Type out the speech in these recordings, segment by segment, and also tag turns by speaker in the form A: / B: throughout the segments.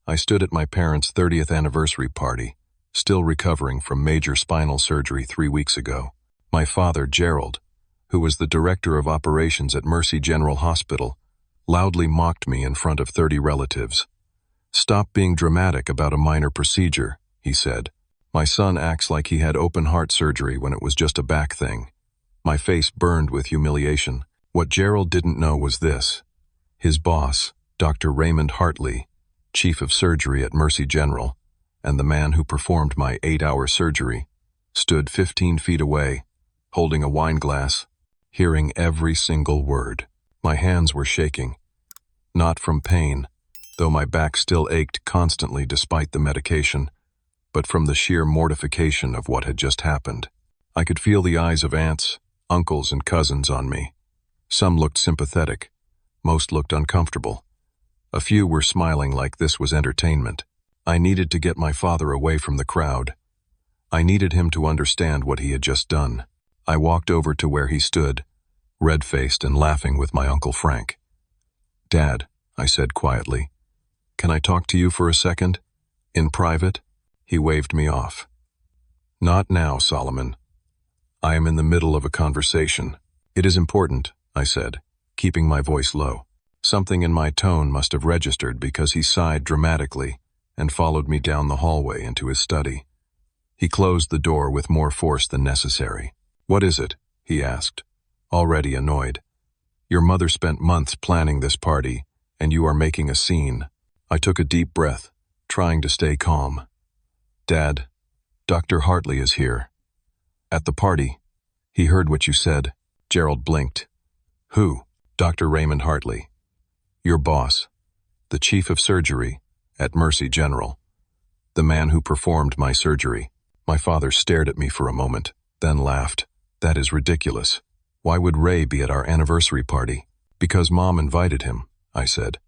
A: I stood at my parents' 30th anniversary party, still recovering from major spinal surgery 3 weeks ago. My father, Gerald, who was the director of operations at Mercy General Hospital, loudly mocked me in front of 30 relatives. "Stop being dramatic about a minor procedure," he said. "My son acts like he had open heart surgery when it was just a back thing." My face burned with humiliation. What Gerald didn't know was this. His boss, Dr. Raymond Hartley, chief of surgery at Mercy General, and the man who performed my 8-hour surgery, stood 15 feet away, holding a wine glass, hearing every single word. My hands were shaking. Not from pain, though my back still ached constantly despite the medication, but from the sheer mortification of what had just happened. I could feel the eyes of aunts, uncles, and cousins on me. Some looked sympathetic. Most looked uncomfortable. A few were smiling like this was entertainment. I needed to get my father away from the crowd. I needed him to understand what he had just done. I walked over to where he stood, red-faced and laughing with my Uncle Frank. "Dad," I said quietly, "can I talk to you for a second? In private?" He waved me off. "Not now, Solomon. I am in the middle of a conversation." "It is important," I said, keeping my voice low. Something in my tone must have registered because he sighed dramatically and followed me down the hallway into his study. He closed the door with more force than necessary. "What is it?" he asked, already annoyed. "Your mother spent months planning this party, and you are making a scene." I took a deep breath, trying to stay calm. "Dad, Dr. Hartley is here." "At the party. He heard what you said." Gerald blinked. "Who?" "Dr. Raymond Hartley. Your boss, the chief of surgery at Mercy General, the man who performed my surgery." My father stared at me for a moment, then laughed. "That is ridiculous. Why would Ray be at our anniversary party?" "Because Mom invited him," I said.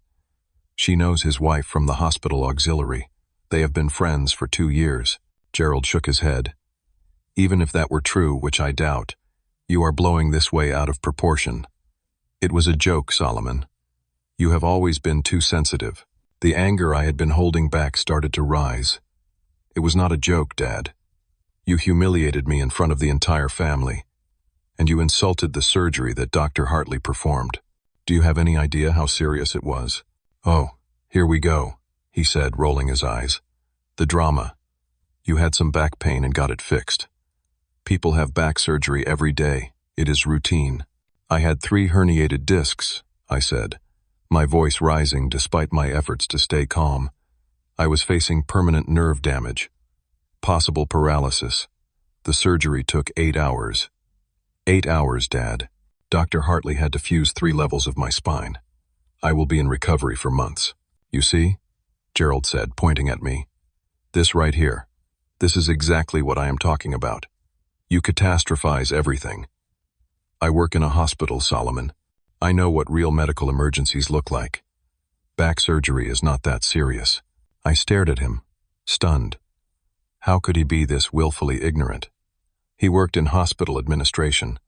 A: "She knows his wife from the hospital auxiliary. They have been friends for 2 years. Gerald shook his head. "Even if that were true, which I doubt, you are blowing this way out of proportion. It was a joke, Solomon. You have always been too sensitive." The anger I had been holding back started to rise. "It was not a joke, Dad. You humiliated me in front of the entire family, and you insulted the surgery that Dr. Hartley performed. Do you have any idea how serious it was?" "Oh, here we go," he said, rolling his eyes. "The drama. You had some back pain and got it fixed. People have back surgery every day. It is routine." "I had 3 herniated discs," I said, my voice rising despite my efforts to stay calm. "I was facing permanent nerve damage. Possible paralysis. The surgery took 8 hours. 8 hours, Dad. Dr. Hartley had to fuse 3 levels of my spine. I will be in recovery for months." "You see?" Gerald said, pointing at me. "This right here. This is exactly what I am talking about. You catastrophize everything. I work in a hospital, Solomon. I know what real medical emergencies look like. Back surgery is not that serious." I stared at him, stunned. How could he be this willfully ignorant? He worked in hospital administration.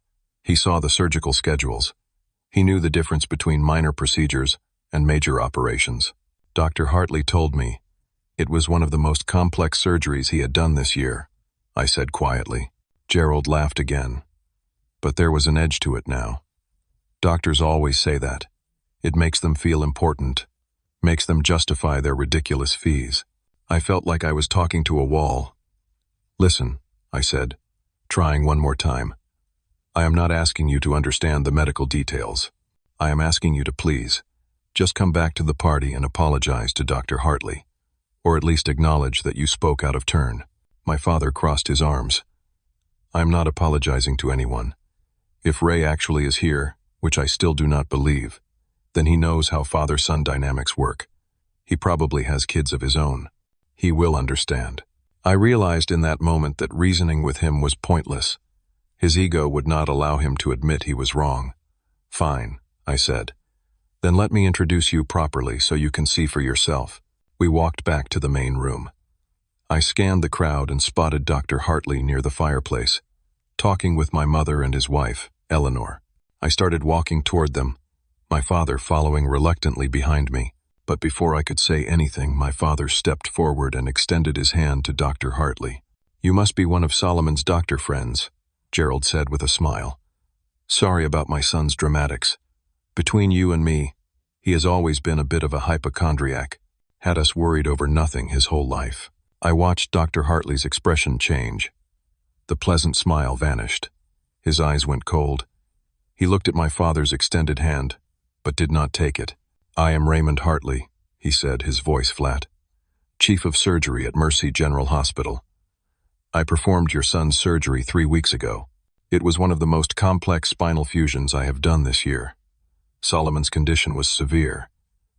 A: He saw the surgical schedules. He knew the difference between minor procedures and major operations. Dr. Hartley told me it was one of the most complex surgeries he had done this year, I said quietly. Gerald laughed again. But there was an edge to it now. Doctors always say that. It makes them feel important, makes them justify their ridiculous fees. I felt like I was talking to a wall. "Listen," I said, trying one more time. "I am not asking you to understand the medical details. I am asking you to please, just come back to the party and apologize to Dr. Hartley, or at least acknowledge that you spoke out of turn." My father crossed his arms. "I am not apologizing to anyone. If Ray actually is here, which I still do not believe, then he knows how father-son dynamics work. He probably has kids of his own. He will understand." I realized in that moment that reasoning with him was pointless. His ego would not allow him to admit he was wrong. "Fine," I said. "Then let me introduce you properly so you can see for yourself." We walked back to the main room. I scanned the crowd and spotted Dr. Hartley near the fireplace, talking with my mother and his wife, Eleanor. I started walking toward them, my father following reluctantly behind me. But before I could say anything, my father stepped forward and extended his hand to Dr. Hartley. "You must be one of Solomon's doctor friends," Gerald said with a smile. "Sorry about my son's dramatics. Between you and me, he has always been a bit of a hypochondriac, had us worried over nothing his whole life." I watched Dr. Hartley's expression change. The pleasant smile vanished. His eyes went cold. He looked at my father's extended hand, but did not take it. "I am Raymond Hartley," he said, his voice flat. "Chief of Surgery at Mercy General Hospital. I performed your son's surgery 3 weeks ago. It was one of the most complex spinal fusions I have done this year. Solomon's condition was severe.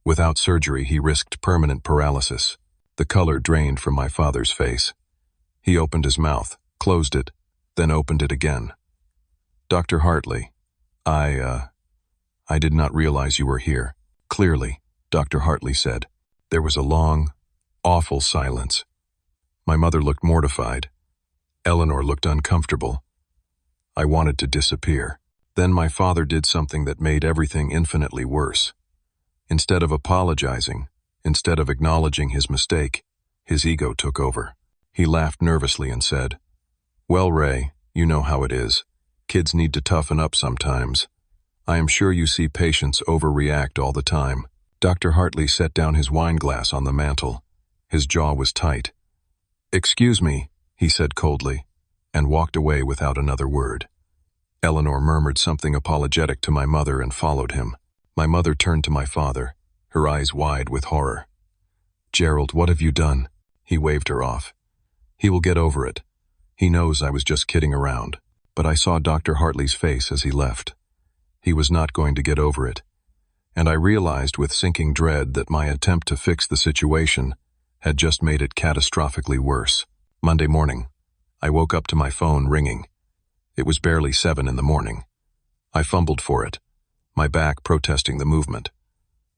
A: Without surgery, he risked permanent paralysis." The color drained from my father's face. He opened his mouth, closed it, then opened it again. "Dr. Hartley, I did not realize you were here." "Clearly," Dr. Hartley said. There was a long, awful silence. My mother looked mortified. Eleanor looked uncomfortable. I wanted to disappear. Then my father did something that made everything infinitely worse. Instead of apologizing, instead of acknowledging his mistake, his ego took over. He laughed nervously and said, "Well, Ray, you know how it is. Kids need to toughen up sometimes. I am sure you see patients overreact all the time." Dr. Hartley set down his wine glass on the mantel. His jaw was tight. "Excuse me," he said coldly, and walked away without another word. Eleanor murmured something apologetic to my mother and followed him. My mother turned to my father, her eyes wide with horror. "Gerald, what have you done?" He waved her off. "He will get over it. He knows I was just kidding around." But I saw Dr. Hartley's face as he left. He was not going to get over it. And I realized with sinking dread that my attempt to fix the situation had just made it catastrophically worse. Monday morning, I woke up to my phone ringing. It was barely 7 in the morning. I fumbled for it, my back protesting the movement.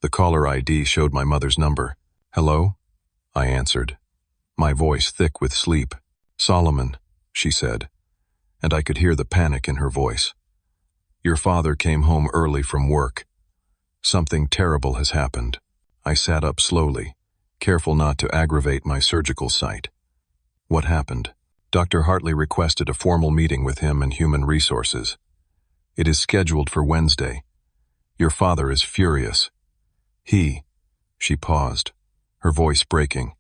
A: The caller ID showed my mother's number. "Hello?" I answered, my voice thick with sleep. "Solomon," she said, and I could hear the panic in her voice. "Your father came home early from work. Something terrible has happened." I sat up slowly, careful not to aggravate my surgical site. "What happened?" "Dr. Hartley requested a formal meeting with him and Human Resources. It is scheduled for Wednesday. Your father is furious. She paused, her voice breaking.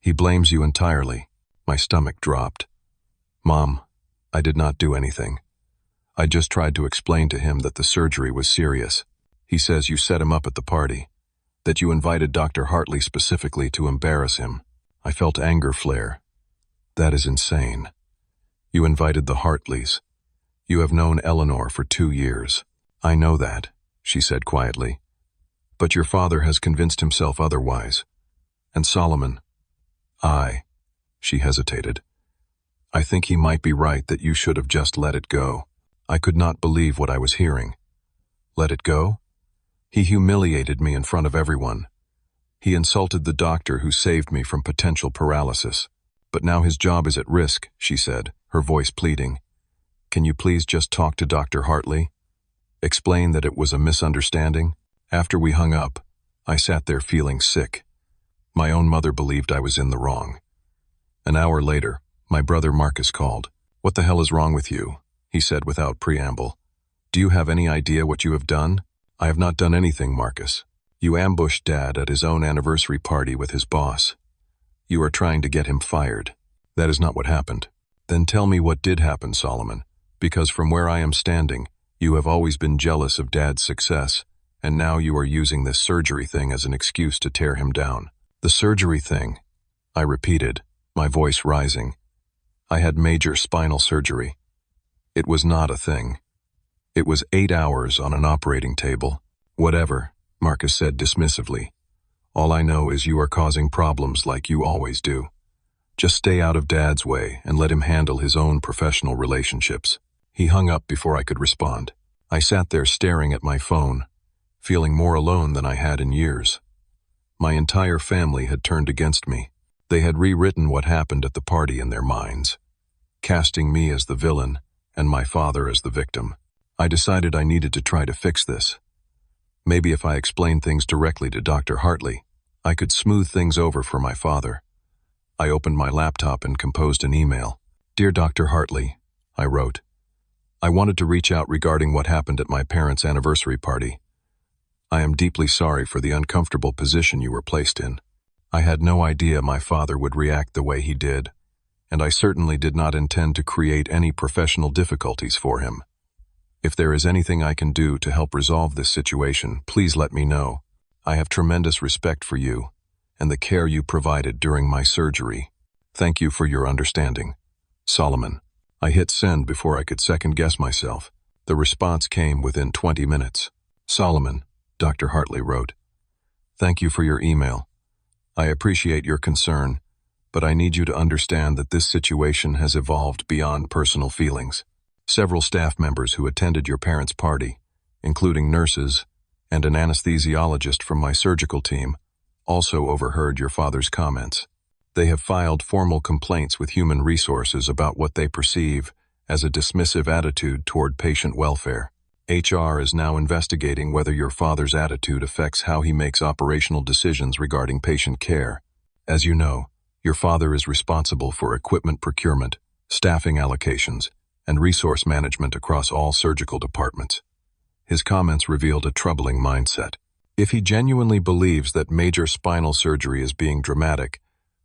A: "He blames you entirely." My stomach dropped. "Mom, I did not do anything. I just tried to explain to him that the surgery was serious. He says you set him up at the party, that you invited Dr. Hartley specifically to embarrass him." I felt anger flare. "That is insane. You invited the Hartleys. You have known Eleanor for 2 years." "I know that," she said quietly. "But your father has convinced himself otherwise. And Solomon, she hesitated. "I think he might be right that you should have just let it go." I could not believe what I was hearing. Let it go? He humiliated me in front of everyone. He insulted the doctor who saved me from potential paralysis. "But now his job is at risk," she said, her voice pleading. "Can you please just talk to Dr. Hartley? Explain that it was a misunderstanding?" After we hung up, I sat there feeling sick. My own mother believed I was in the wrong. An hour later, my brother Marcus called. "What the hell is wrong with you?" he said without preamble. "Do you have any idea what you have done?" "I have not done anything, Marcus. You ambushed Dad at his own anniversary party with his boss. You are trying to get him fired. That is not what happened." "Then tell me what did happen, Solomon, because from where I am standing, you have always been jealous of Dad's success, and now you are using this surgery thing as an excuse to tear him down." "The surgery thing," I repeated, my voice rising. "I had major spinal surgery. It was not a thing. It was 8 hours on an operating table." "Whatever," Marcus said dismissively. "All I know is you are causing problems like you always do. Just stay out of Dad's way and let him handle his own professional relationships." He hung up before I could respond. I sat there staring at my phone, feeling more alone than I had in years. My entire family had turned against me. They had rewritten what happened at the party in their minds, casting me as the villain and my father as the victim. I decided I needed to try to fix this. Maybe if I explained things directly to Dr. Hartley, I could smooth things over for my father. I opened my laptop and composed an email. "Dear Dr. Hartley," I wrote, "I wanted to reach out regarding what happened at my parents' anniversary party. I am deeply sorry for the uncomfortable position you were placed in. I had no idea my father would react the way he did, and I certainly did not intend to create any professional difficulties for him. If there is anything I can do to help resolve this situation, please let me know. I have tremendous respect for you and the care you provided during my surgery. Thank you for your understanding. Solomon." I hit send before I could second-guess myself. The response came within 20 minutes. "Solomon," Dr. Hartley wrote, "thank you for your email. I appreciate your concern, but I need you to understand that this situation has evolved beyond personal feelings. Several staff members who attended your parents' party, including nurses and an anesthesiologist from my surgical team, also overheard your father's comments. They have filed formal complaints with Human Resources about what they perceive as a dismissive attitude toward patient welfare. HR is now investigating whether your father's attitude affects how he makes operational decisions regarding patient care. As you know, your father is responsible for equipment procurement, staffing allocations, and resource management across all surgical departments. His comments revealed a troubling mindset. If he genuinely believes that major spinal surgery is being dramatic,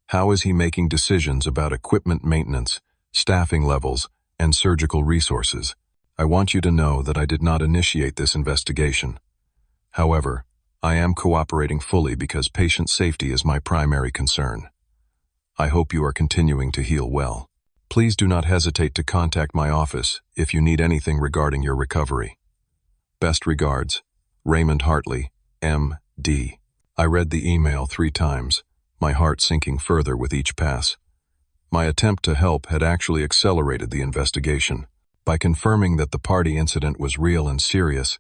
A: how is he making decisions about equipment maintenance, staffing levels, and surgical resources? I want you to know that I did not initiate this investigation. However, I am cooperating fully because patient safety is my primary concern. I hope you are continuing to heal well. Please do not hesitate to contact my office if you need anything regarding your recovery. Best regards, Raymond Hartley, M.D. I read the email 3 times, my heart sinking further with each pass. My attempt to help had actually accelerated the investigation. By confirming that the party incident was real and serious,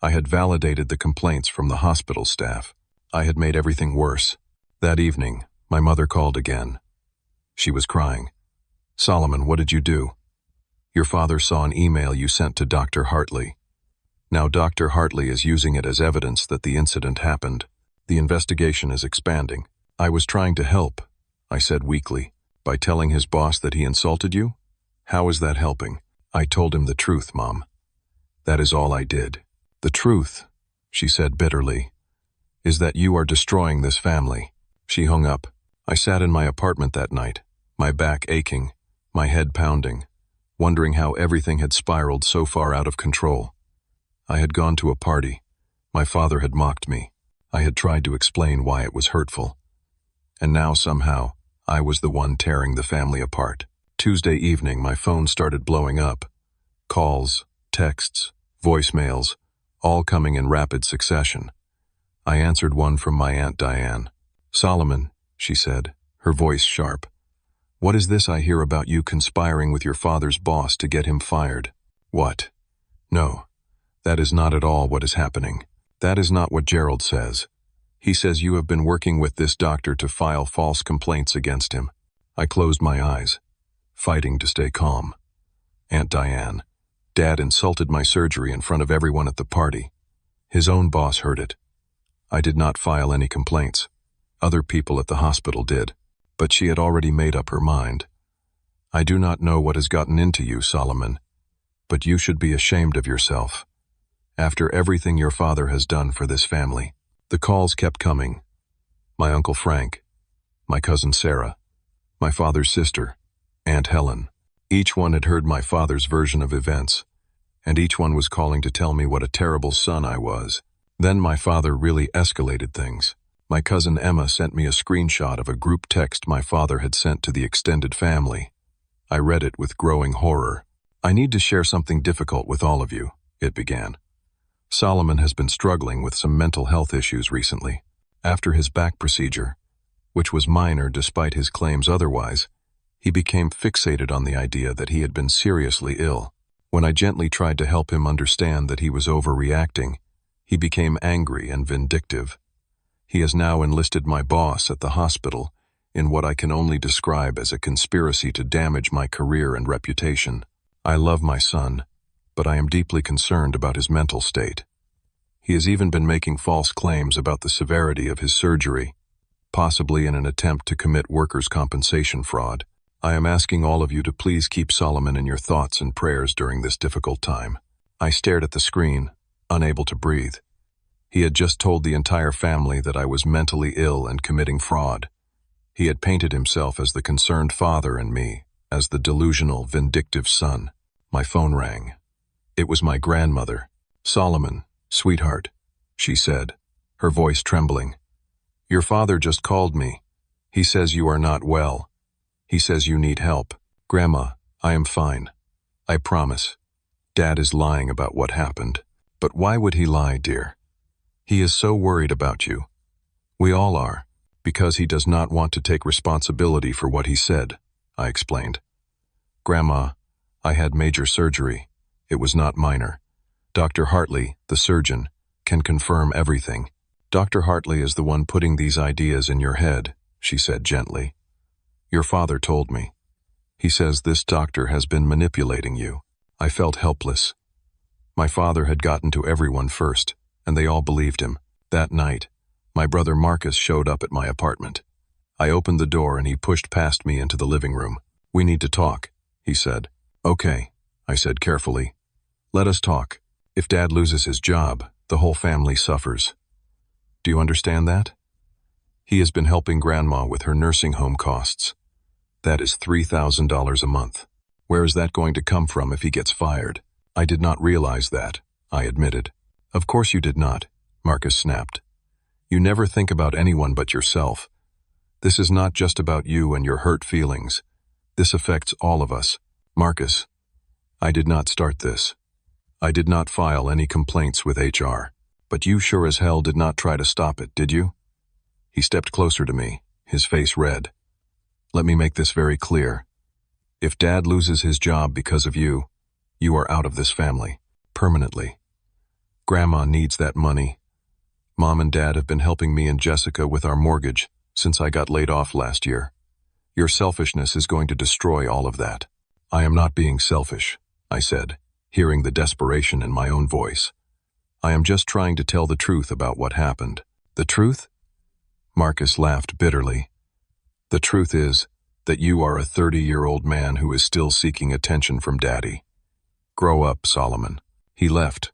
A: I had validated the complaints from the hospital staff. I had made everything worse. That evening, my mother called again. She was crying. "Solomon, what did you do?" "Your father saw an email you sent to Dr. Hartley. Now Dr. Hartley is using it as evidence that the incident happened. The investigation is expanding." "I was trying to help," I said weakly. "By telling his boss that he insulted you? How is that helping?" "I told him the truth, Mom. That is all I did." "The truth," she said bitterly, "is that you are destroying this family." She hung up. I sat in my apartment that night, my back aching, my head pounding, wondering how everything had spiraled so far out of control. I had gone to a party. My father had mocked me. I had tried to explain why it was hurtful. And now somehow, I was the one tearing the family apart. Tuesday evening, my phone started blowing up. Calls, texts, voicemails, all coming in rapid succession. I answered one from my Aunt Diane. "Solomon," she said, her voice sharp. "What is this I hear about you conspiring with your father's boss to get him fired?" "What? No, that is not at all what is happening. That is not what Gerald says. He says you have been working with this doctor to file false complaints against him." I closed my eyes, fighting to stay calm. "Aunt Diane, Dad insulted my surgery in front of everyone at the party. His own boss heard it. I did not file any complaints. Other people at the hospital did, but she had already made up her mind. I do not know what has gotten into you, Solomon, but you should be ashamed of yourself. After everything your father has done for this family." The calls kept coming. My Uncle Frank, my cousin Sarah, my father's sister, Aunt Helen. Each one had heard my father's version of events, and each one was calling to tell me what a terrible son I was. Then my father really escalated things. My cousin Emma sent me a screenshot of a group text my father had sent to the extended family. I read it with growing horror. "I need to share something difficult with all of you," it began. "Solomon has been struggling with some mental health issues recently. After his back procedure, which was minor despite his claims otherwise, he became fixated on the idea that he had been seriously ill. When I gently tried to help him understand that he was overreacting, he became angry and vindictive. He has now enlisted my boss at the hospital in what I can only describe as a conspiracy to damage my career and reputation. I love my son, but I am deeply concerned about his mental state. He has even been making false claims about the severity of his surgery, possibly in an attempt to commit workers' compensation fraud. I am asking all of you to please keep Solomon in your thoughts and prayers during this difficult time. I stared at the screen, unable to breathe. He had just told the entire family that I was mentally ill and committing fraud. He had painted himself as the concerned father and me as the delusional, vindictive son. My phone rang. It was my grandmother. "Solomon, sweetheart," she said, her voice trembling. "Your father just called me. He says you are not well. He says you need help." "Grandma, I am fine. I promise. Dad is lying about what happened." "But why would he lie, dear? He is so worried about you. We all are, because he does not want to take responsibility for what he said," I explained. "Grandma, I had major surgery. It was not minor. Dr. Hartley, the surgeon, can confirm everything." "Dr. Hartley is the one putting these ideas in your head," she said gently. "Your father told me. He says this doctor has been manipulating you." I felt helpless. My father had gotten to everyone first, and they all believed him. That night, my brother Marcus showed up at my apartment. I opened the door and he pushed past me into the living room. "We need to talk," he said. "Okay," I said carefully. "Let us talk. If Dad loses his job, the whole family suffers. Do you understand that? He has been helping Grandma with her nursing home costs. That is $3,000 a month. Where is that going to come from if he gets fired?" "I did not realize that," I admitted. "Of course you did not," Marcus snapped. "You never think about anyone but yourself. This is not just about you and your hurt feelings. This affects all of us." "Marcus, I did not start this. I did not file any complaints with HR. But you sure as hell did not try to stop it, did you?" He stepped closer to me, his face red. "Let me make this very clear. If Dad loses his job because of you, you are out of this family, permanently. Grandma needs that money. Mom and Dad have been helping me and Jessica with our mortgage since I got laid off last year. Your selfishness is going to destroy all of that." "I am not being selfish," I said, hearing the desperation in my own voice. "I am just trying to tell the truth about what happened." "The truth?" Marcus laughed bitterly. "The truth is that you are a 30-year-old man who is still seeking attention from Daddy. Grow up, Solomon." He left,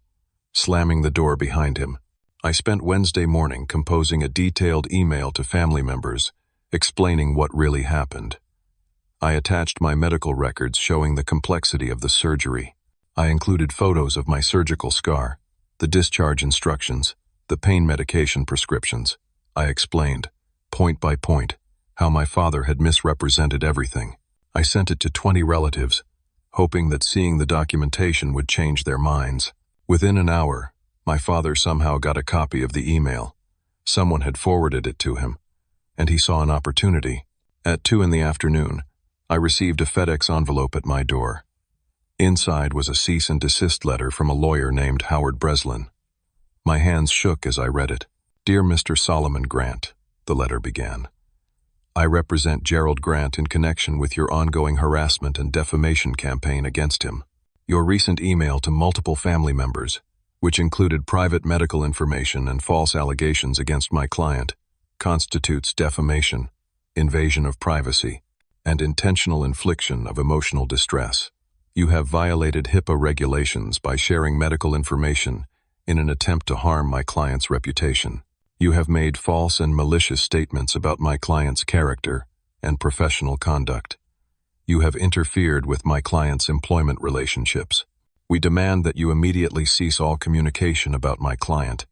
A: slamming the door behind him. I spent Wednesday morning composing a detailed email to family members, explaining what really happened. I attached my medical records showing the complexity of the surgery. I included photos of my surgical scar, the discharge instructions, the pain medication prescriptions. I explained, point by point, how my father had misrepresented everything. I sent it to 20 relatives, hoping that seeing the documentation would change their minds. Within an hour, my father somehow got a copy of the email. Someone had forwarded it to him, and he saw an opportunity. At 2 in the afternoon, I received a FedEx envelope at my door. Inside was a cease and desist letter from a lawyer named Howard Breslin. My hands shook as I read it. "Dear Mr. Solomon Grant," the letter began. "I represent Gerald Grant in connection with your ongoing harassment and defamation campaign against him. Your recent email to multiple family members, which included private medical information and false allegations against my client, constitutes defamation, invasion of privacy, and intentional infliction of emotional distress. You have violated HIPAA regulations by sharing medical information in an attempt to harm my client's reputation. You have made false and malicious statements about my client's character and professional conduct. You have interfered with my client's employment relationships. We demand that you immediately cease all communication about my client.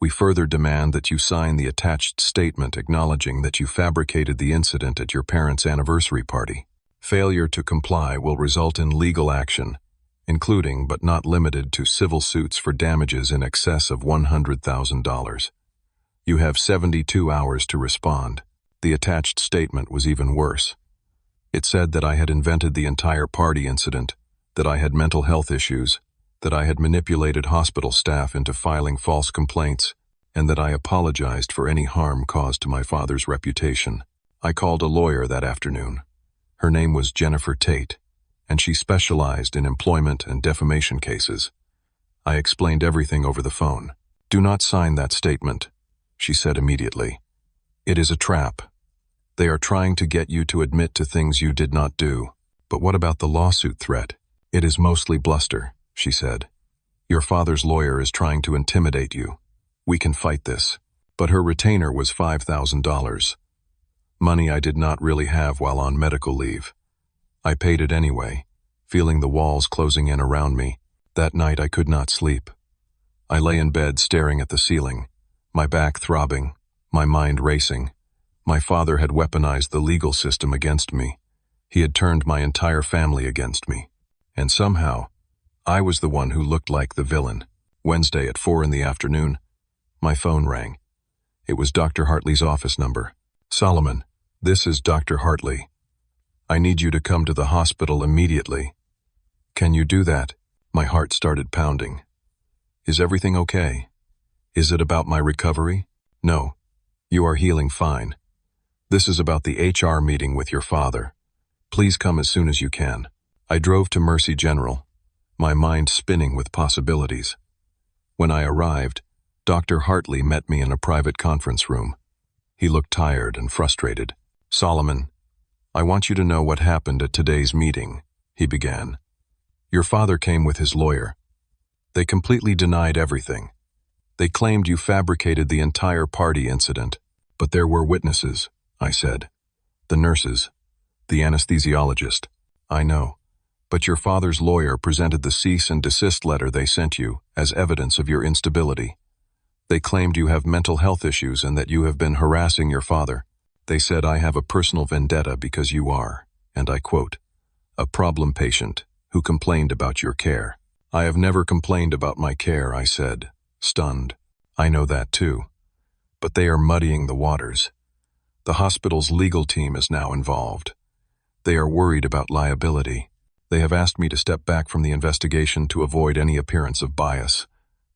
A: We further demand that you sign the attached statement acknowledging that you fabricated the incident at your parents' anniversary party. Failure to comply will result in legal action, including but not limited to civil suits for damages in excess of $100,000. You have 72 hours to respond." The attached statement was even worse. It said that I had invented the entire party incident, that I had mental health issues, that I had manipulated hospital staff into filing false complaints, and that I apologized for any harm caused to my father's reputation. I called a lawyer that afternoon. Her name was Jennifer Tate, and she specialized in employment and defamation cases. I explained everything over the phone. "Do not sign that statement," she said immediately. "It is a trap. They are trying to get you to admit to things you did not do." "But what about the lawsuit threat?" "It is mostly bluster," she said. "Your father's lawyer is trying to intimidate you. We can fight this." But her retainer was $5,000. Money I did not really have while on medical leave. I paid it anyway, feeling the walls closing in around me. That night I could not sleep. I lay in bed staring at the ceiling, my back throbbing, my mind racing. My father had weaponized the legal system against me. He had turned my entire family against me. And somehow, I was the one who looked like the villain. Wednesday at 4 in the afternoon, my phone rang. It was Dr. Hartley's office number. "Solomon, this is Dr. Hartley. I need you to come to the hospital immediately." "Can you do that?" My heart started pounding. "Is everything okay? Is it about my recovery?" "No, you are healing fine. This is about the HR meeting with your father. Please come as soon as you can." I drove to Mercy General, my mind spinning with possibilities. When I arrived, Dr. Hartley met me in a private conference room. He looked tired and frustrated. "Solomon, I want you to know what happened at today's meeting," he began. "Your father came with his lawyer. They completely denied everything. They claimed you fabricated the entire party incident. But there were witnesses," I said. "The nurses, the anesthesiologist." "I know. But your father's lawyer presented the cease and desist letter they sent you as evidence of your instability. They claimed you have mental health issues and that you have been harassing your father. They said I have a personal vendetta because you are, and I quote, a problem patient who complained about your care." "I have never complained about my care," I said, stunned. "I know that too. But they are muddying the waters. The hospital's legal team is now involved. They are worried about liability. They have asked me to step back from the investigation to avoid any appearance of bias.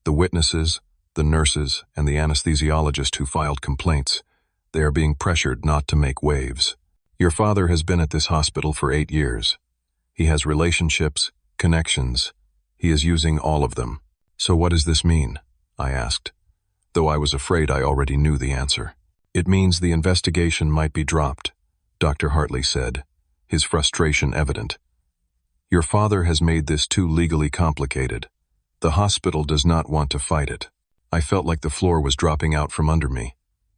A: The witnesses, the nurses, and the anesthesiologist who filed complaints, they are being pressured not to make waves. Your father has been at this hospital for 8 years. He has relationships, connections. He is using all of them." "So what does this mean?" I asked, though I was afraid I already knew the answer. "It means the investigation might be dropped," Dr. Hartley said, his frustration evident. "Your father has made this too legally complicated. The hospital does not want to fight it." I felt like the floor was dropping out from under me.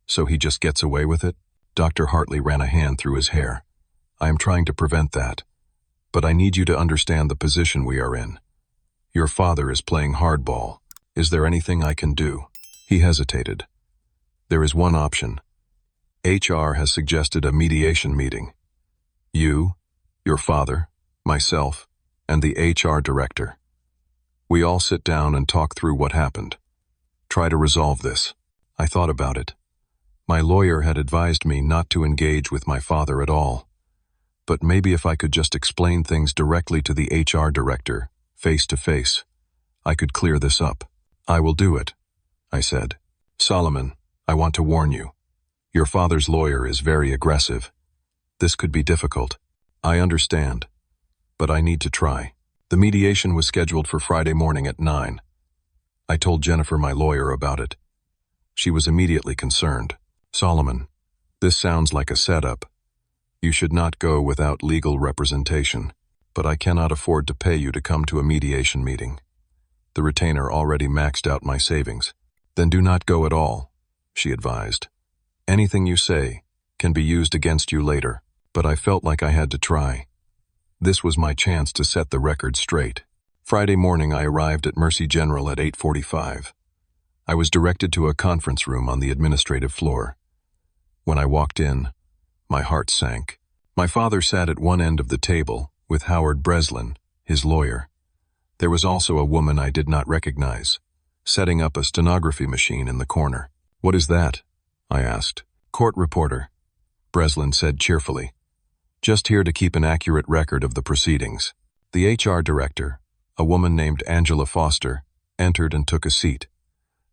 A: "So he just gets away with it?" Dr. Hartley ran a hand through his hair. "I am trying to prevent that. But I need you to understand the position we are in. Your father is playing hardball. Is there anything I can do?" He hesitated. "There is one option. HR has suggested a mediation meeting. You, your father, myself, and the HR director. We all sit down and talk through what happened. Try to resolve this." I thought about it. My lawyer had advised me not to engage with my father at all. But maybe if I could just explain things directly to the HR director, face to face, I could clear this up. "I will do it," I said. "Solomon, I want to warn you. Your father's lawyer is very aggressive. This could be difficult. I understand, but I need to try." The mediation was scheduled for Friday morning at 9. I told Jennifer, my lawyer, about it. She was immediately concerned. "Solomon, this sounds like a setup. You should not go without legal representation, but I cannot afford to pay you to come to a mediation meeting. The retainer already maxed out my savings." "Then do not go at all," she advised. "Anything you say can be used against you later." But I felt like I had to try. This was my chance to set the record straight. Friday morning I arrived at Mercy General at 8:45. I was directed to a conference room on the administrative floor. When I walked in, my heart sank. My father sat at one end of the table with Howard Breslin, his lawyer. There was also a woman I did not recognize, setting up a stenography machine in the corner. "What is that?" I asked. "Court reporter," Breslin said cheerfully. "Just here to keep an accurate record of the proceedings." The HR director, a woman named Angela Foster, entered and took a seat.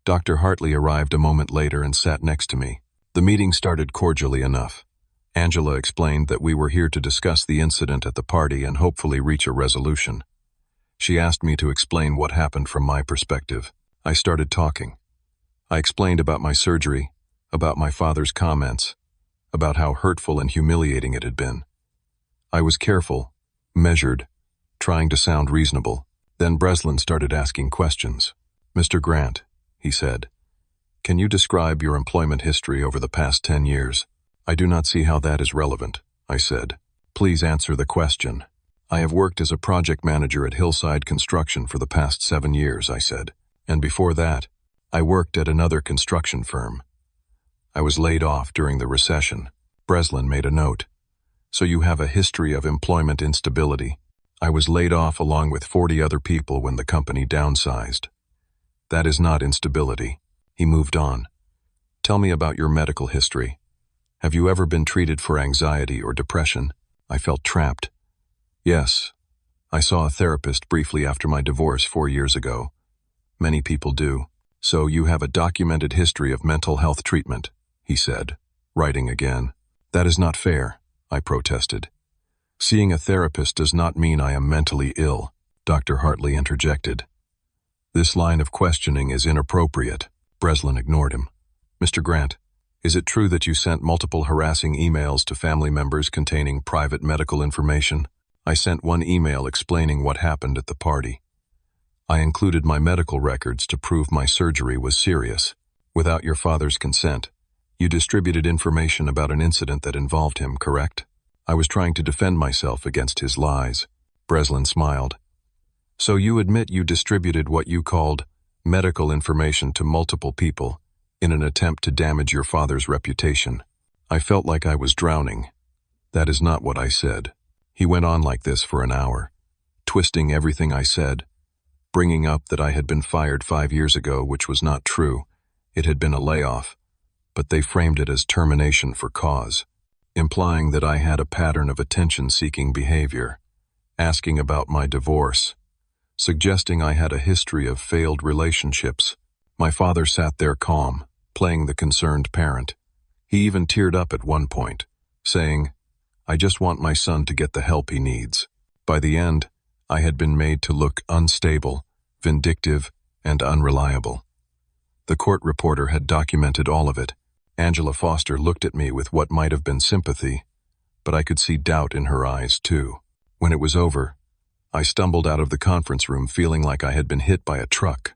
A: Dr. Hartley arrived a moment later and sat next to me. The meeting started cordially enough. Angela explained that we were here to discuss the incident at the party and hopefully reach a resolution. She asked me to explain what happened from my perspective. I started talking. I explained about my surgery, about my father's comments, about how hurtful and humiliating it had been. I was careful, measured, trying to sound reasonable. Then Breslin started asking questions. "Mr. Grant," he said, "can you describe your employment history over the past 10 years? "I do not see how that is relevant," I said. "Please answer the question." "I have worked as a project manager at Hillside Construction for the past 7 years," I said. "And before that, I worked at another construction firm. I was laid off during the recession." Breslin made a note. "So you have a history of employment instability." "I was laid off along with 40 other people when the company downsized." "That is not instability." He moved on. "Tell me about your medical history. Have you ever been treated for anxiety or depression?" I felt trapped. "Yes. I saw a therapist briefly after my divorce 4 years ago. Many people do." "So you have a documented history of mental health treatment," he said, writing again. "That is not fair," I protested. "Seeing a therapist does not mean I am mentally ill," Dr. Hartley interjected. "This line of questioning is inappropriate." Breslin ignored him. "Mr. Grant, is it true that you sent multiple harassing emails to family members containing private medical information?" "I sent one email explaining what happened at the party. I included my medical records to prove my surgery was serious. Without your father's consent, you distributed information about an incident that involved him, correct?" I was trying to defend myself against his lies. Breslin smiled. "So you admit you distributed what you called medical information to multiple people in an attempt to damage your father's reputation." I felt like I was drowning. "That is not what I said." He went on like this for an hour, twisting everything I said, bringing up that I had been fired 5 years ago, which was not true. It had been a layoff, but they framed it as termination for cause, implying that I had a pattern of attention-seeking behavior, asking about my divorce, suggesting I had a history of failed relationships. My father sat there calm, playing the concerned parent. He even teared up at one point, saying, "I just want my son to get the help he needs." By the end, I had been made to look unstable, vindictive, and unreliable. The court reporter had documented all of it. Angela Foster looked at me with what might have been sympathy, but I could see doubt in her eyes too. When it was over, I stumbled out of the conference room feeling like I had been hit by a truck.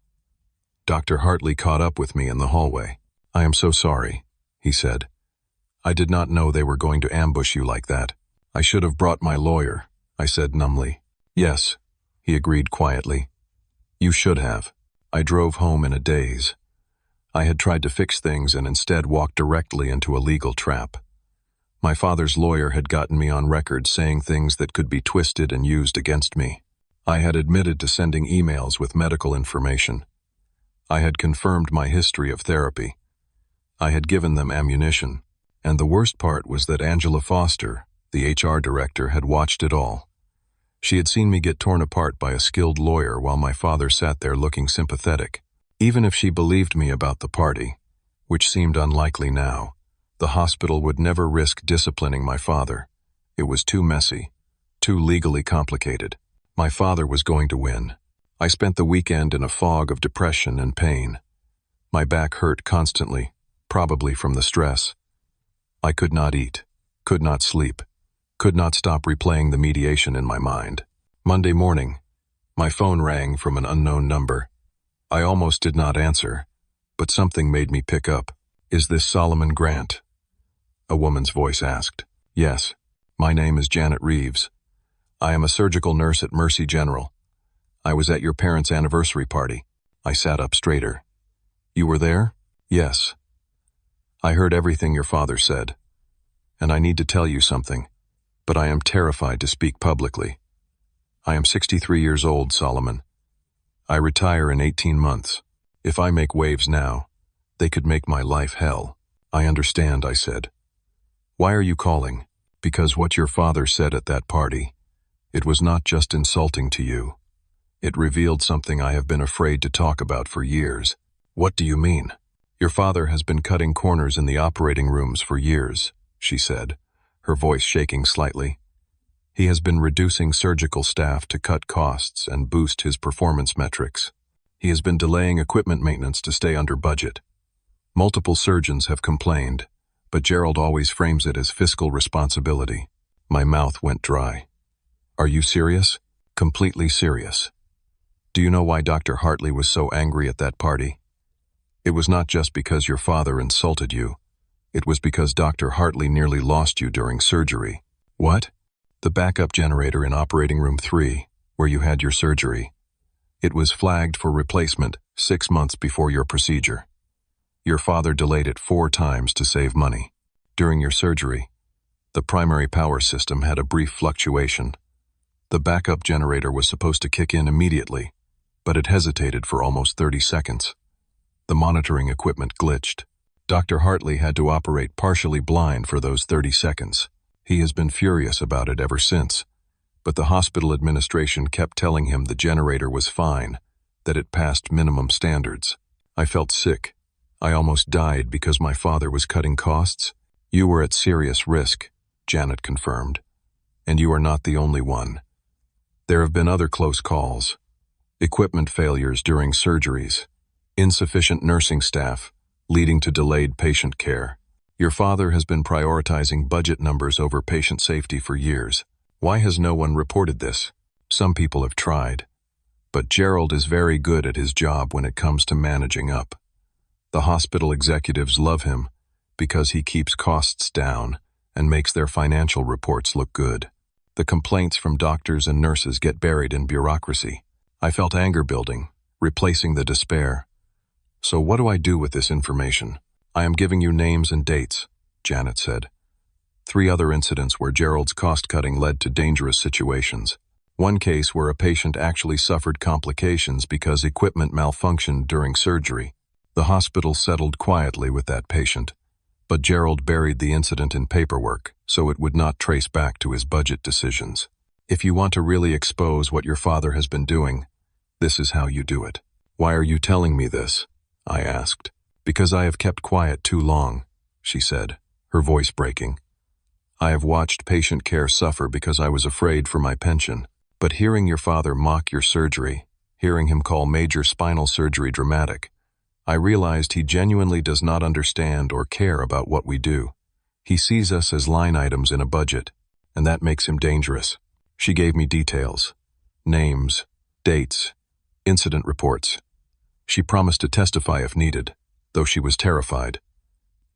A: Dr. Hartley caught up with me in the hallway. "I am so sorry," he said. "I did not know they were going to ambush you like that." "I should have brought my lawyer," I said numbly. "Yes," he agreed quietly. "You should have." I drove home in a daze. I had tried to fix things and instead walked directly into a legal trap. My father's lawyer had gotten me on record saying things that could be twisted and used against me. I had admitted to sending emails with medical information. I had confirmed my history of therapy. I had given them ammunition. And the worst part was that Angela Foster, the HR director, had watched it all. She had seen me get torn apart by a skilled lawyer while my father sat there looking sympathetic. Even if she believed me about the party, which seemed unlikely now, the hospital would never risk disciplining my father. It was too messy, too legally complicated. My father was going to win. I spent the weekend in a fog of depression and pain. My back hurt constantly, probably from the stress. I could not eat, could not sleep, could not stop replaying the mediation in my mind. Monday morning, my phone rang from an unknown number. I almost did not answer, but something made me pick up. "Is this Solomon Grant?" a woman's voice asked. "Yes. My name is Janet Reeves. I am a surgical nurse at Mercy General. I was at your parents' anniversary party." I sat up straighter. "You were there?" "Yes. I heard everything your father said. And I need to tell you something, but I am terrified to speak publicly. I am 63 years old, Solomon. I retire in 18 months. If I make waves now, they could make my life hell." "I understand," I said. "Why are you calling?" "Because what your father said at that party, it was not just insulting to you. It revealed something I have been afraid to talk about for years." "What do you mean?" "Your father has been cutting corners in the operating rooms for years," she said, her voice shaking slightly. "He has been reducing surgical staff to cut costs and boost his performance metrics. He has been delaying equipment maintenance to stay under budget. Multiple surgeons have complained, but Gerald always frames it as fiscal responsibility. My mouth went dry. Are you serious? Completely serious. Do you know why Dr. Hartley was so angry at that party? It was not just because your father insulted you. It was because Dr. Hartley nearly lost you during surgery. What? The backup generator in operating room 3, where you had your surgery. It was flagged for replacement 6 months before your procedure. Your father delayed it 4 times to save money. During your surgery, the primary power system had a brief fluctuation. The backup generator was supposed to kick in immediately, but it hesitated for almost 30 seconds. The monitoring equipment glitched. Dr. Hartley had to operate partially blind for those 30 seconds. He has been furious about it ever since, but the hospital administration kept telling him the generator was fine, that it passed minimum standards. I felt sick. I almost died because my father was cutting costs. You were at serious risk, Janet confirmed, and you are not the only one. There have been other close calls. Equipment failures during surgeries, insufficient nursing staff, leading to delayed patient care. Your father has been prioritizing budget numbers over patient safety for years. Why has no one reported this? Some people have tried, but Gerald is very good at his job when it comes to managing up. The hospital executives love him because he keeps costs down and makes their financial reports look good. The complaints from doctors and nurses get buried in bureaucracy. I felt anger building, replacing the despair. So what do I do with this information? I am giving you names and dates, Janet said. 3 other incidents where Gerald's cost-cutting led to dangerous situations. One case where a patient actually suffered complications because equipment malfunctioned during surgery. The hospital settled quietly with that patient, but Gerald buried the incident in paperwork so it would not trace back to his budget decisions. If you want to really expose what your father has been doing, this is how you do it. Why are you telling me this? I asked. Because I have kept quiet too long, she said, her voice breaking. I have watched patient care suffer because I was afraid for my pension. But hearing your father mock your surgery, hearing him call major spinal surgery dramatic, I realized he genuinely does not understand or care about what we do. He sees us as line items in a budget, and that makes him dangerous. She gave me details, names, dates, incident reports. She promised to testify if needed, though she was terrified.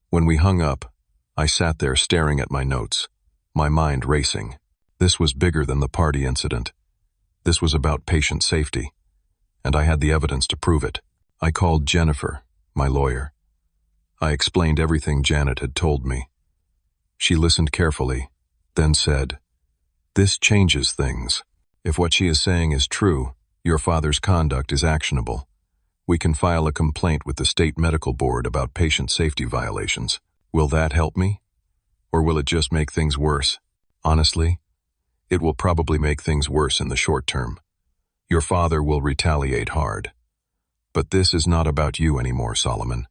A: When we hung up, I sat there staring at my notes, my mind racing. This was bigger than the party incident. This was about patient safety, and I had the evidence to prove it. I called Jennifer, my lawyer. I explained everything Janet had told me. She listened carefully, then said, "This changes things. If what she is saying is true, your father's conduct is actionable. We can file a complaint with the state medical board about patient safety violations. Will that help me? Or will it just make things worse? Honestly, it will probably make things worse in the short term. Your father will retaliate hard. But this is not about you anymore, Solomon.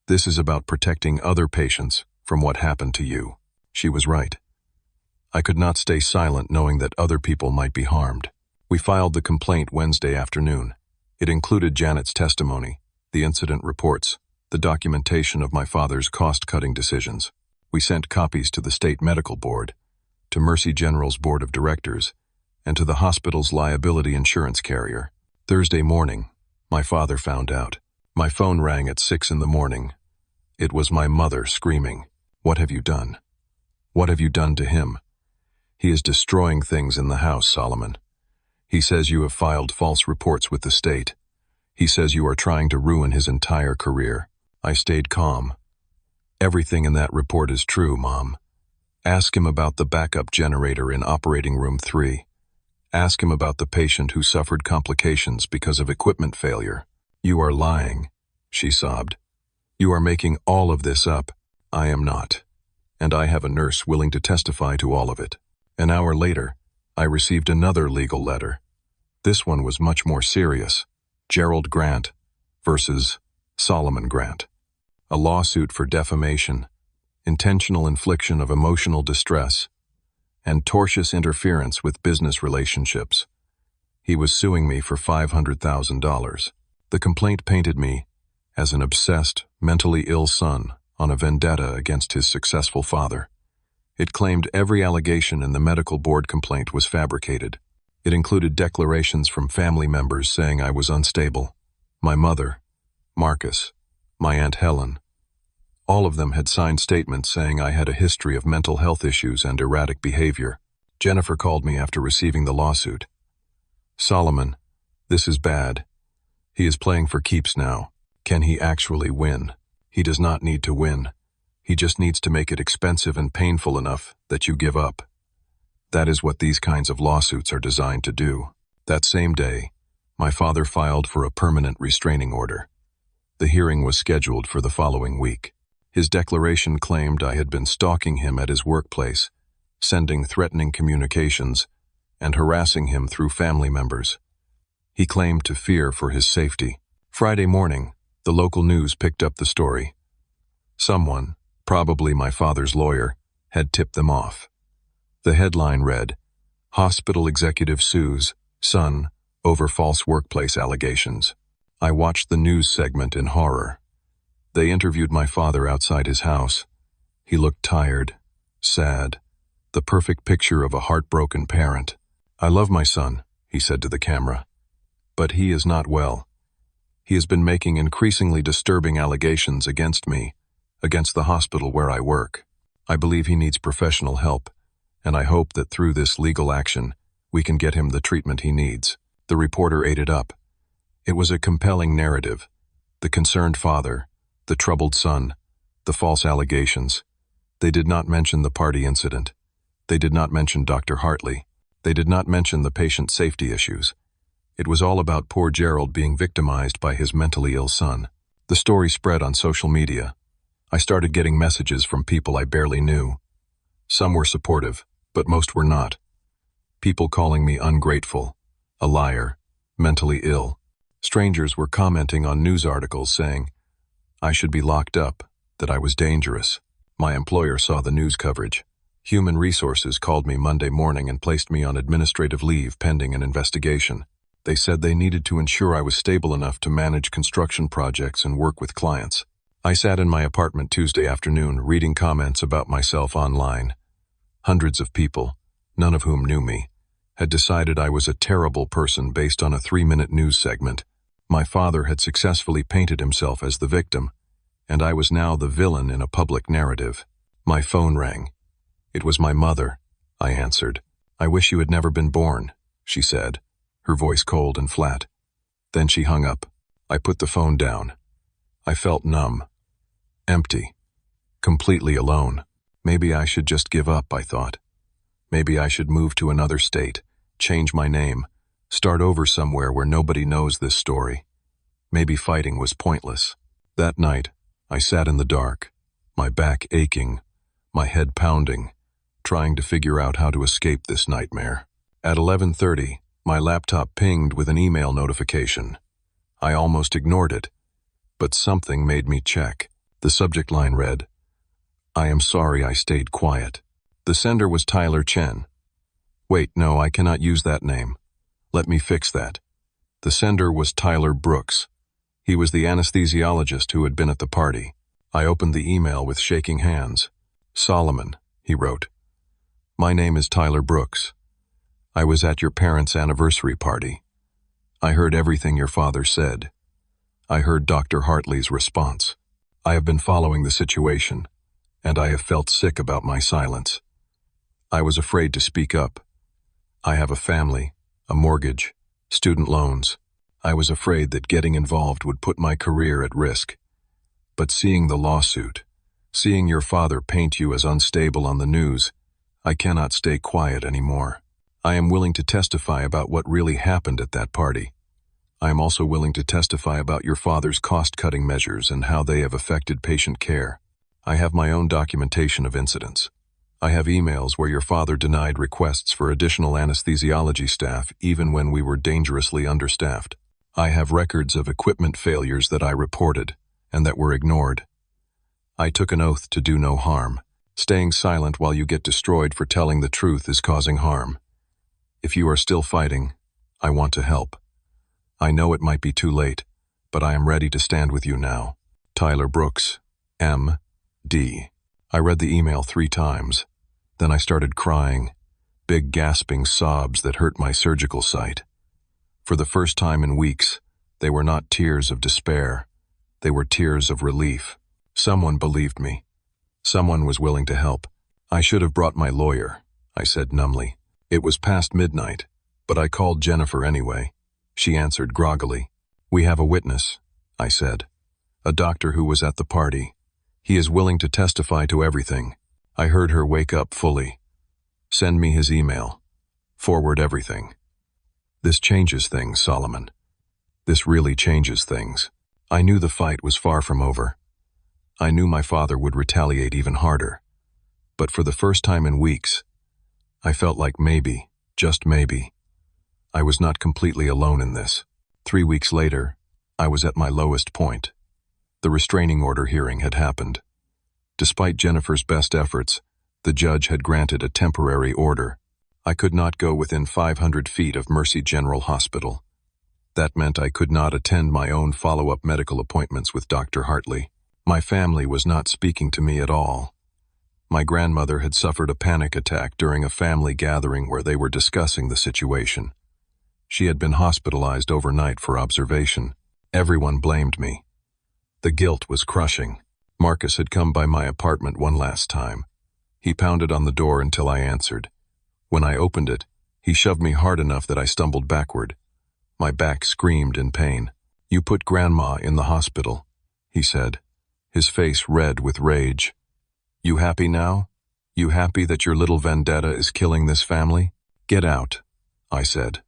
A: This is about protecting other patients from what happened to you." She was right. I could not stay silent knowing that other people might be harmed. We filed the complaint Wednesday afternoon. It included Janet's testimony, the incident reports, the documentation of my father's cost-cutting decisions. We sent copies to the state medical board, to Mercy General's board of directors, and to the hospital's liability insurance carrier. Thursday morning, my father found out. My phone rang at 6 in the morning. It was my mother screaming, "What have you done? What have you done to him? He is destroying things in the house, Solomon. He says you have filed false reports with the state. He says you are trying to ruin his entire career." I stayed calm. "Everything in that report is true, Mom. Ask him about the backup generator in operating room 3. Ask him about the patient who suffered complications because of equipment failure." "You are lying," she sobbed. "You are making all of this up." "I am not. And I have a nurse willing to testify to all of it." An hour later, I received another legal letter. This one was much more serious. Gerald Grant versus Solomon Grant. A lawsuit for defamation, intentional infliction of emotional distress, and tortious interference with business relationships. He was suing me for $500,000. The complaint painted me as an obsessed, mentally ill son on a vendetta against his successful father. It claimed every allegation in the medical board complaint was fabricated. It included declarations from family members saying I was unstable. My mother, Marcus, my Aunt Helen. All of them had signed statements saying I had a history of mental health issues and erratic behavior. Jennifer called me after receiving the lawsuit. "Solomon, this is bad. He is playing for keeps now. Can he actually win? He does not need to win. He just needs to make it expensive and painful enough that you give up. That is what these kinds of lawsuits are designed to do." That same day, my father filed for a permanent restraining order. The hearing was scheduled for the following week. His declaration claimed I had been stalking him at his workplace, sending threatening communications, and harassing him through family members. He claimed to fear for his safety. Friday morning, the local news picked up the story. Someone, probably my father's lawyer, had tipped them off. The headline read, "Hospital Executive Sues Son Over False Workplace Allegations." I watched the news segment in horror. They interviewed my father outside his house. He looked tired, sad, the perfect picture of a heartbroken parent. "I love my son," he said to the camera, "but he is not well. He has been making increasingly disturbing allegations against me, against the hospital where I work. I believe he needs professional help, and I hope that through this legal action, we can get him the treatment he needs." The reporter ate it up. It was a compelling narrative. The concerned father, the troubled son, the false allegations. They did not mention the party incident. They did not mention Dr. Hartley. They did not mention the patient safety issues. It was all about poor Gerald being victimized by his mentally ill son. The story spread on social media. I started getting messages from people I barely knew. Some were supportive, but most were not. People calling me ungrateful, a liar, mentally ill. Strangers were commenting on news articles saying I should be locked up, that I was dangerous. My employer saw the news coverage. Human Resources called me Monday morning and placed me on administrative leave pending an investigation. They said they needed to ensure I was stable enough to manage construction projects and work with clients. I sat in my apartment Tuesday afternoon reading comments about myself online. Hundreds of people, none of whom knew me, had decided I was a terrible person based on a 3-minute news segment. My father had successfully painted himself as the victim, and I was now the villain in a public narrative. My phone rang. It was my mother. I answered. "I wish you had never been born," she said, her voice cold and flat. Then she hung up. I put the phone down. I felt numb, empty, completely alone. Maybe I should just give up, I thought. Maybe I should move to another state, change my name, start over somewhere where nobody knows this story. Maybe fighting was pointless. That night, I sat in the dark, my back aching, my head pounding, trying to figure out how to escape this nightmare. At 11:30, my laptop pinged with an email notification. I almost ignored it, but something made me check. The subject line read, "I am sorry I stayed quiet." The sender was Tyler Chen. Wait, no, I cannot use that name. Let me fix that. The sender was Tyler Brooks. He was the anesthesiologist who had been at the party. I opened the email with shaking hands. "Solomon," he wrote. "My name is Tyler Brooks. I was at your parents' anniversary party. I heard everything your father said. I heard Dr. Hartley's response. I have been following the situation, and I have felt sick about my silence. I was afraid to speak up. I have a family, a mortgage, student loans. I was afraid that getting involved would put my career at risk. But seeing the lawsuit, seeing your father paint you as unstable on the news, I cannot stay quiet anymore. I am willing to testify about what really happened at that party. I am also willing to testify about your father's cost-cutting measures and how they have affected patient care. I have my own documentation of incidents. I have emails where your father denied requests for additional anesthesiology staff even when we were dangerously understaffed. I have records of equipment failures that I reported and that were ignored. I took an oath to do no harm. Staying silent while you get destroyed for telling the truth is causing harm. If you are still fighting, I want to help. I know it might be too late, but I am ready to stand with you now. Tyler Brooks, M.D. I read the email 3 times. Then I started crying, big gasping sobs that hurt my surgical site. For the first time in weeks, they were not tears of despair. They were tears of relief. Someone believed me. Someone was willing to help. I should have brought my lawyer, I said numbly. It was past midnight, but I called Jennifer anyway. She answered groggily. We have a witness, I said. A doctor who was at the party. He is willing to testify to everything. I heard her wake up fully. Send me his email. Forward everything. This changes things, Solomon. This really changes things. I knew the fight was far from over. I knew my father would retaliate even harder. But for the first time in weeks, I felt like maybe, just maybe, I was not completely alone in this. 3 weeks later, I was at my lowest point. The restraining order hearing had happened. Despite Jennifer's best efforts, the judge had granted a temporary order. I could not go within 500 feet of Mercy General Hospital. That meant I could not attend my own follow-up medical appointments with Dr. Hartley. My family was not speaking to me at all. My grandmother had suffered a panic attack during a family gathering where they were discussing the situation. She had been hospitalized overnight for observation. Everyone blamed me. The guilt was crushing. Marcus had come by my apartment one last time. He pounded on the door until I answered. When I opened it, he shoved me hard enough that I stumbled backward. My back screamed in pain. You put Grandma in the hospital, he said, his face red with rage. You happy now? You happy that your little vendetta is killing this family? Get out, I said,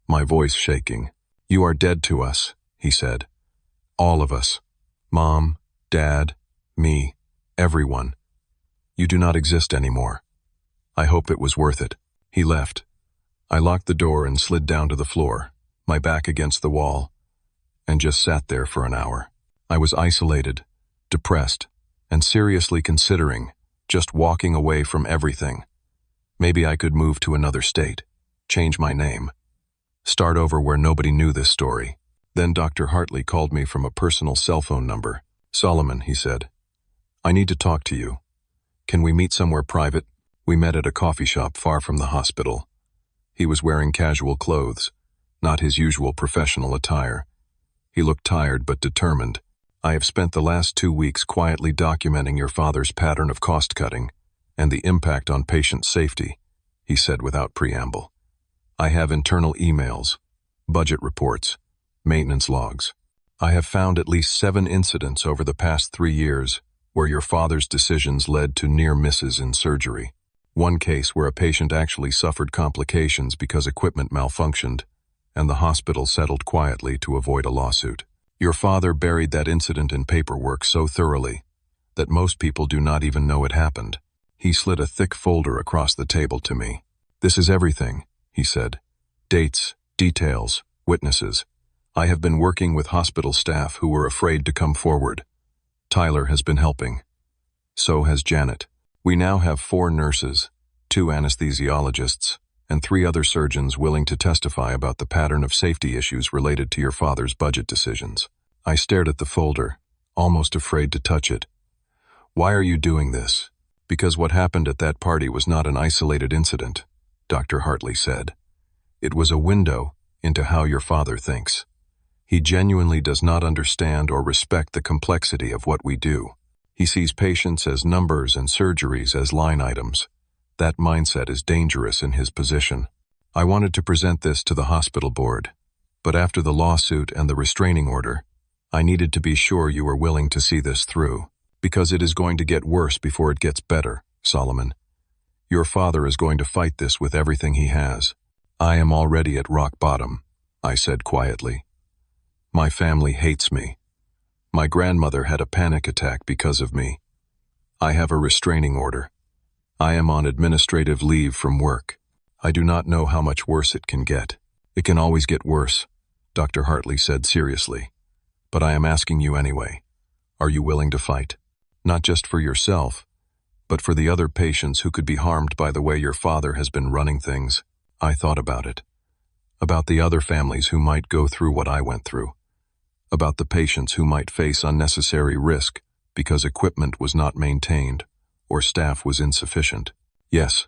A: my voice shaking. You are dead to us, he said. All of us. Mom, Dad, me, everyone. You do not exist anymore. I hope it was worth it. He left. I locked the door and slid down to the floor, my back against the wall, and just sat there for an hour. I was isolated, depressed, and seriously considering just walking away from everything. Maybe I could move to another state, change my name, start over where nobody knew this story. Then Dr. Hartley called me from a personal cell phone number. Solomon, he said, I need to talk to you. Can we meet somewhere private? We met at a coffee shop far from the hospital. He was wearing casual clothes, not his usual professional attire. He looked tired but determined. I have spent the last 2 weeks quietly documenting your father's pattern of cost-cutting and the impact on patient safety, he said without preamble. I have internal emails, budget reports, maintenance logs. I have found at least 7 incidents over the past 3 years where your father's decisions led to near misses in surgery. One case where a patient actually suffered complications because equipment malfunctioned, and the hospital settled quietly to avoid a lawsuit. Your father buried that incident in paperwork so thoroughly that most people do not even know it happened. He slid a thick folder across the table to me. This is everything, he said. Dates, details, witnesses. I have been working with hospital staff who were afraid to come forward. Tyler has been helping. So has Janet. We now have 4 nurses, 2 anesthesiologists, and 3 other surgeons willing to testify about the pattern of safety issues related to your father's budget decisions. I stared at the folder, almost afraid to touch it. Why are you doing this? Because what happened at that party was not an isolated incident, Dr. Hartley said. It was a window into how your father thinks. He genuinely does not understand or respect the complexity of what we do. He sees patients as numbers and surgeries as line items. That mindset is dangerous in his position. I wanted to present this to the hospital board, but after the lawsuit and the restraining order, I needed to be sure you were willing to see this through, because it is going to get worse before it gets better, Solomon. Your father is going to fight this with everything he has. I am already at rock bottom, I said quietly. My family hates me. My grandmother had a panic attack because of me. I have a restraining order. I am on administrative leave from work. I do not know how much worse it can get. It can always get worse, Dr. Hartley said seriously. But I am asking you anyway. Are you willing to fight? Not just for yourself, but for the other patients who could be harmed by the way your father has been running things. I thought about it. About the other families who might go through what I went through. about the patients who might face unnecessary risk because equipment was not maintained or staff was insufficient. Yes,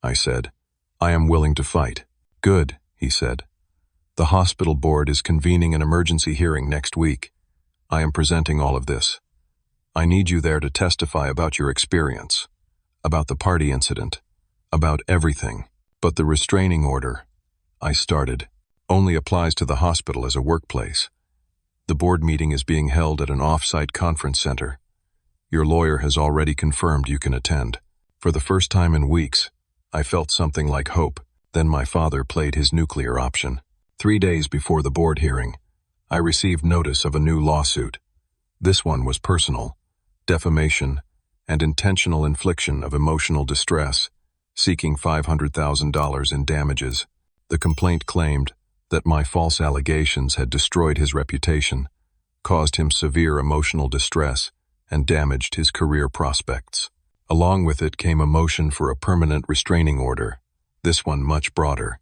A: I said. I am willing to fight. Good, he said. The hospital board is convening an emergency hearing next week. I am presenting all of this. I need you there to testify about your experience, about the party incident, about everything. But the restraining order, I started, only applies to the hospital as a workplace. The board meeting is being held at an off-site conference center. Your lawyer has already confirmed you can attend. For the first time in weeks, I felt something like hope. Then my father played his nuclear option. 3 days before the board hearing, I received notice of a new lawsuit. This one was personal, defamation, and intentional infliction of emotional distress, seeking $500,000 in damages. The complaint claimed that my false allegations had destroyed his reputation, caused him severe emotional distress, and damaged his career prospects. Along with it came a motion for a permanent restraining order, this one much broader,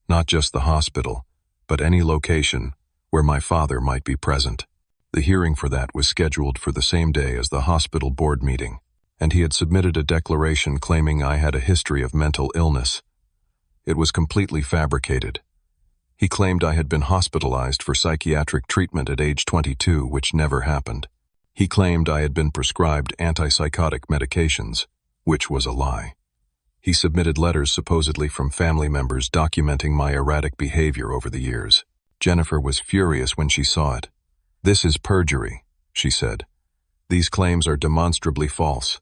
A: not just the hospital, but any location where my father might be present. The hearing for that was scheduled for the same day as the hospital board meeting, and he had submitted a declaration claiming I had a history of mental illness. It was completely fabricated. He claimed I had been hospitalized for psychiatric treatment at age 22, which never happened. He claimed I had been prescribed antipsychotic medications, which was a lie. He submitted letters supposedly from family members documenting my erratic behavior over the years. Jennifer was furious when she saw it. "This is perjury," she said. "These claims are demonstrably false.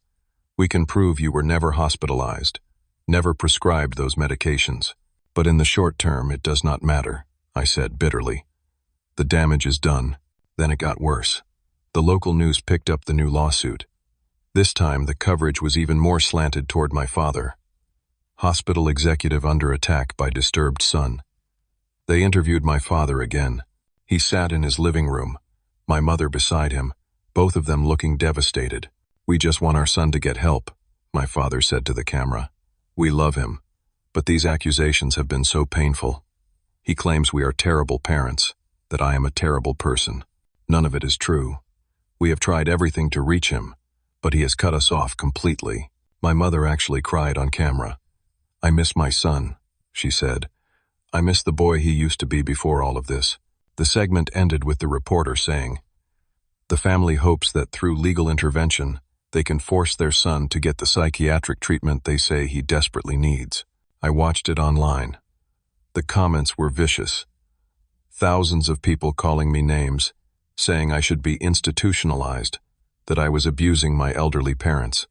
A: We can prove you were never hospitalized, never prescribed those medications. But in the short term, it does not matter," I said bitterly. The damage is done. Then it got worse. The local news picked up the new lawsuit. This time, the coverage was even more slanted toward my father. Hospital executive under attack by disturbed son. They interviewed my father again. He sat in his living room, my mother beside him, both of them looking devastated. "We just want our son to get help," my father said to the camera. "We love him, but these accusations have been so painful. He claims we are terrible parents, that I am a terrible person. None of it is true. We have tried everything to reach him, but he has cut us off completely." My mother actually cried on camera. "I miss my son," she said. "I miss the boy he used to be before all of this." The segment ended with the reporter saying, "The family hopes that through legal intervention, they can force their son to get the psychiatric treatment they say he desperately needs." I watched it online. The comments were vicious. Thousands of people calling me names, saying I should be institutionalized, that I was abusing my elderly parents.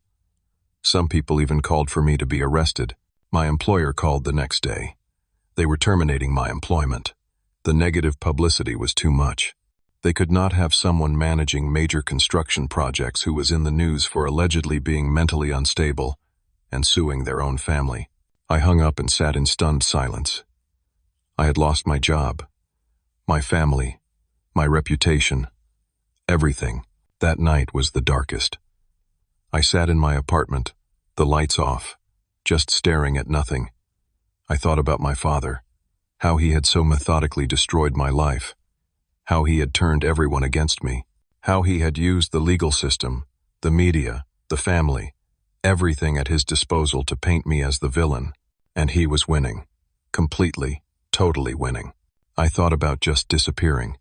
A: Some people even called for me to be arrested. My employer called the next day. They were terminating my employment. The negative publicity was too much. They could not have someone managing major construction projects who was in the news for allegedly being mentally unstable and suing their own family. I hung up and sat in stunned silence. I had lost my job, my family, my reputation, everything. That night was the darkest. I sat in my apartment, the lights off, just staring at nothing. I thought about my father, how he had so methodically destroyed my life, how he had turned everyone against me, how he had used the legal system, the media, the family, everything at his disposal to paint me as the villain, and he was winning, completely, totally winning. I thought about just disappearing,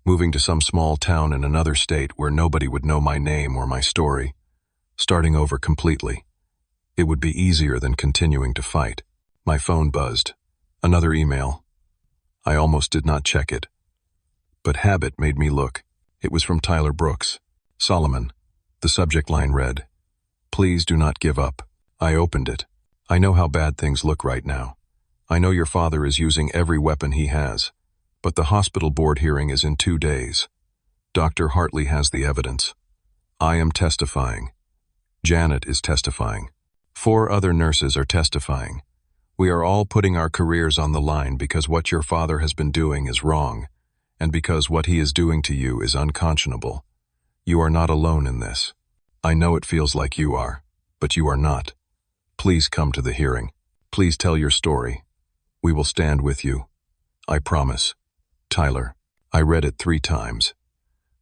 A: moving to some small town in another state where nobody would know my name or my story, starting over completely. It would be easier than continuing to fight. My phone buzzed. Another email. I almost did not check it. But habit made me look. It was from Tyler Brooks. "Solomon." The subject line read, "Please do not give up." I opened it. "I know how bad things look right now. I know your father is using every weapon he has, but the hospital board hearing is in 2 days. Dr. Hartley has the evidence. I am testifying. Janet is testifying. 4 other nurses are testifying. We are all putting our careers on the line because what your father has been doing is wrong, and because what he is doing to you is unconscionable. You are not alone in this. I know it feels like you are, but you are not. Please come to the hearing. Please tell your story. We will stand with you. I promise. Tyler." I read it 3 times.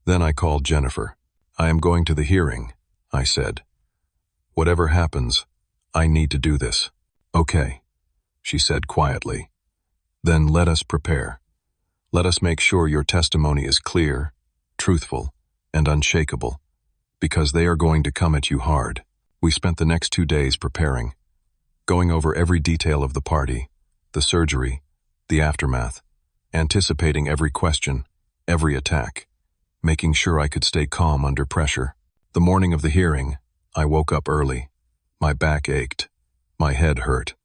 A: Then I called Jennifer. "I am going to the hearing," I said. "Whatever happens, I need to do this." "Okay," she said quietly. "Then let us prepare. Let us make sure your testimony is clear, truthful, and unshakable, because they are going to come at you hard." We spent the next 2 days preparing, going over every detail of the party, the surgery, the aftermath, anticipating every question, every attack, making sure I could stay calm under pressure. The morning of the hearing, I woke up early. My back ached. My head hurt.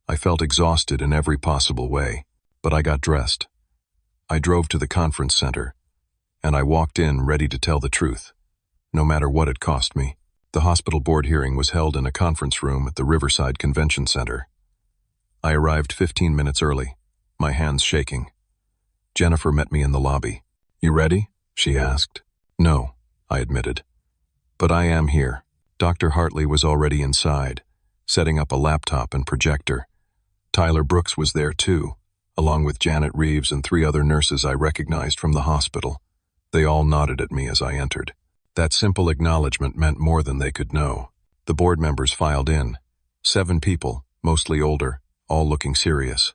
A: I felt exhausted in every possible way, but I got dressed. I drove to the conference center, and I walked in ready to tell the truth, no matter what it cost me. The hospital board hearing was held in a conference room at the Riverside Convention Center. I arrived 15 minutes early, my hands shaking. Jennifer met me in the lobby. "You ready?" she asked. "No," I admitted. "But I am here." Dr. Hartley was already inside, setting up a laptop and projector. Tyler Brooks was there too, along with Janet Reeves and 3 other nurses I recognized from the hospital. They all nodded at me as I entered. That simple acknowledgement meant more than they could know. The board members filed in. 7 people, mostly older, all looking serious.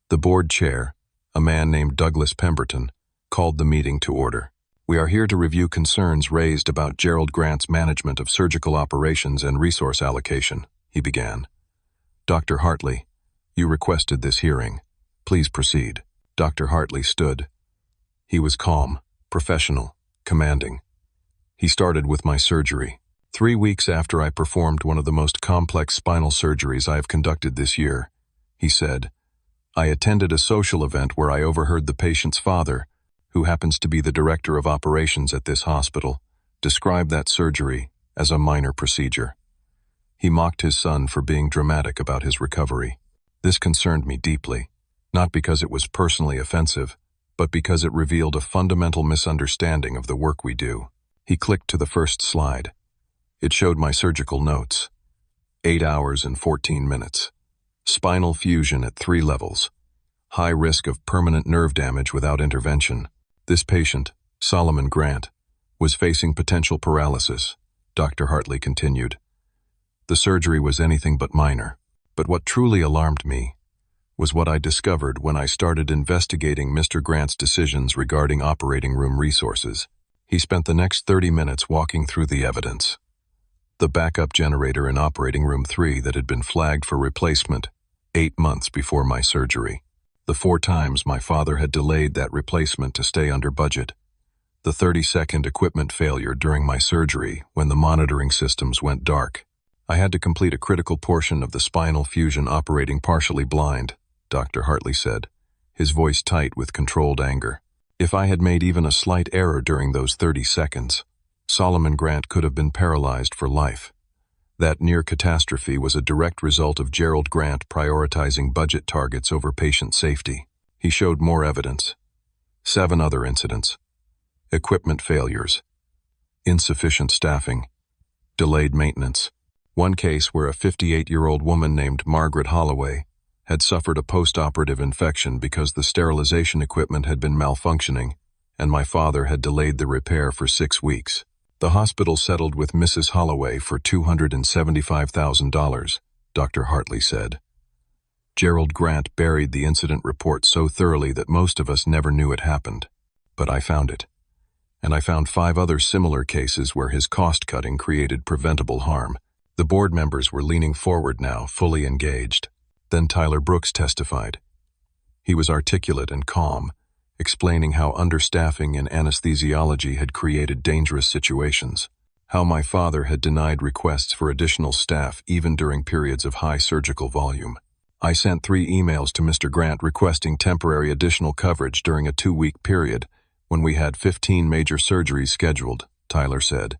A: The board chair, a man named Douglas Pemberton, called the meeting to order. "We are here to review concerns raised about Gerald Grant's management of surgical operations and resource allocation," he began. "Dr. Hartley, you requested this hearing. Please proceed." Dr. Hartley stood. He was calm, professional, commanding. He started with my surgery. 3 weeks after I performed one of the most complex spinal surgeries I have conducted this year, he said, "I attended a social event where I overheard the patient's father, who happens to be the director of operations at this hospital, describe that surgery as a minor procedure." He mocked his son for being dramatic about his recovery. This concerned me deeply, not because it was personally offensive, but because it revealed a fundamental misunderstanding of the work we do. He clicked to the first slide. It showed my surgical notes. 8 hours and 14 minutes. Spinal fusion at 3 levels. High risk of permanent nerve damage without intervention. This patient, Solomon Grant, was facing potential paralysis, Dr. Hartley continued. The surgery was anything but minor. But what truly alarmed me was what I discovered when I started investigating Mr. Grant's decisions regarding operating room resources. He spent the next 30 minutes walking through the evidence. The backup generator in operating room 3 that had been flagged for replacement 8 months before my surgery. The 4 times my father had delayed that replacement to stay under budget. The 30-second equipment failure during my surgery when the monitoring systems went dark. I had to complete a critical portion of the spinal fusion operating partially blind, Dr. Hartley said, his voice tight with controlled anger. If I had made even a slight error during those 30 seconds, Solomon Grant could have been paralyzed for life. That near catastrophe was a direct result of Gerald Grant prioritizing budget targets over patient safety. He showed more evidence. 7 other incidents. Equipment failures. Insufficient staffing. Delayed maintenance. One case where a 58-year-old woman named Margaret Holloway had suffered a post-operative infection because the sterilization equipment had been malfunctioning, and my father had delayed the repair for 6 weeks. The hospital settled with Mrs. Holloway for $275,000, Dr. Hartley said. Gerald Grant buried the incident report so thoroughly that most of us never knew it happened. But I found it. And I found 5 other similar cases where his cost-cutting created preventable harm. The board members were leaning forward now, fully engaged. Then Tyler Brooks testified. He was articulate and calm, explaining how understaffing in anesthesiology had created dangerous situations, how my father had denied requests for additional staff even during periods of high surgical volume. I sent 3 emails to Mr. Grant requesting temporary additional coverage during a 2-week period when we had 15 major surgeries scheduled, Tyler said.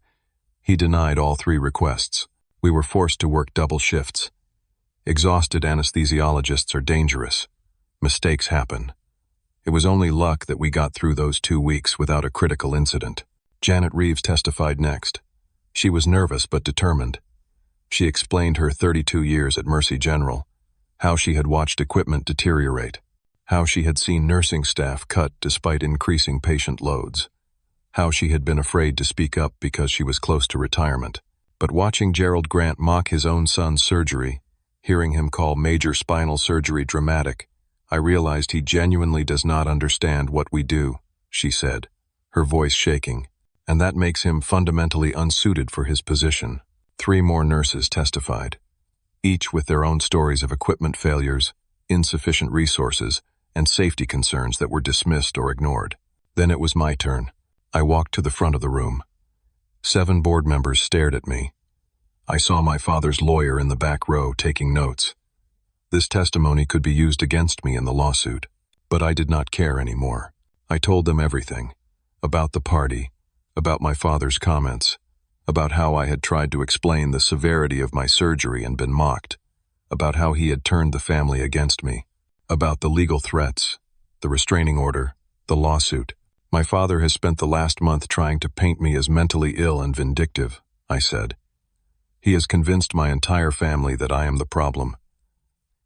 A: He denied all 3 requests. We were forced to work double shifts. Exhausted anesthesiologists are dangerous. Mistakes happen. It was only luck that we got through those 2 weeks without a critical incident. Janet Reeves testified next. She was nervous but determined. She explained her 32 years at Mercy General, how she had watched equipment deteriorate, How she had seen nursing staff cut despite increasing patient loads. How she had been afraid to speak up because she was close to retirement. But watching Gerald Grant mock his own son's surgery, hearing him call major spinal surgery dramatic, I realized he genuinely does not understand what we do, she said, her voice shaking, and that makes him fundamentally unsuited for his position. 3 more nurses testified, each with their own stories of equipment failures, insufficient resources, and safety concerns that were dismissed or ignored. Then it was my turn. I walked to the front of the room. 7 board members stared at me. I saw my father's lawyer in the back row taking notes. This testimony could be used against me in the lawsuit, but I did not care anymore. I told them everything. About the party, about my father's comments, about how I had tried to explain the severity of my surgery and been mocked, about how he had turned the family against me, about the legal threats, the restraining order, the lawsuit. My father has spent the last month trying to paint me as mentally ill and vindictive, I said. He has convinced my entire family that I am the problem.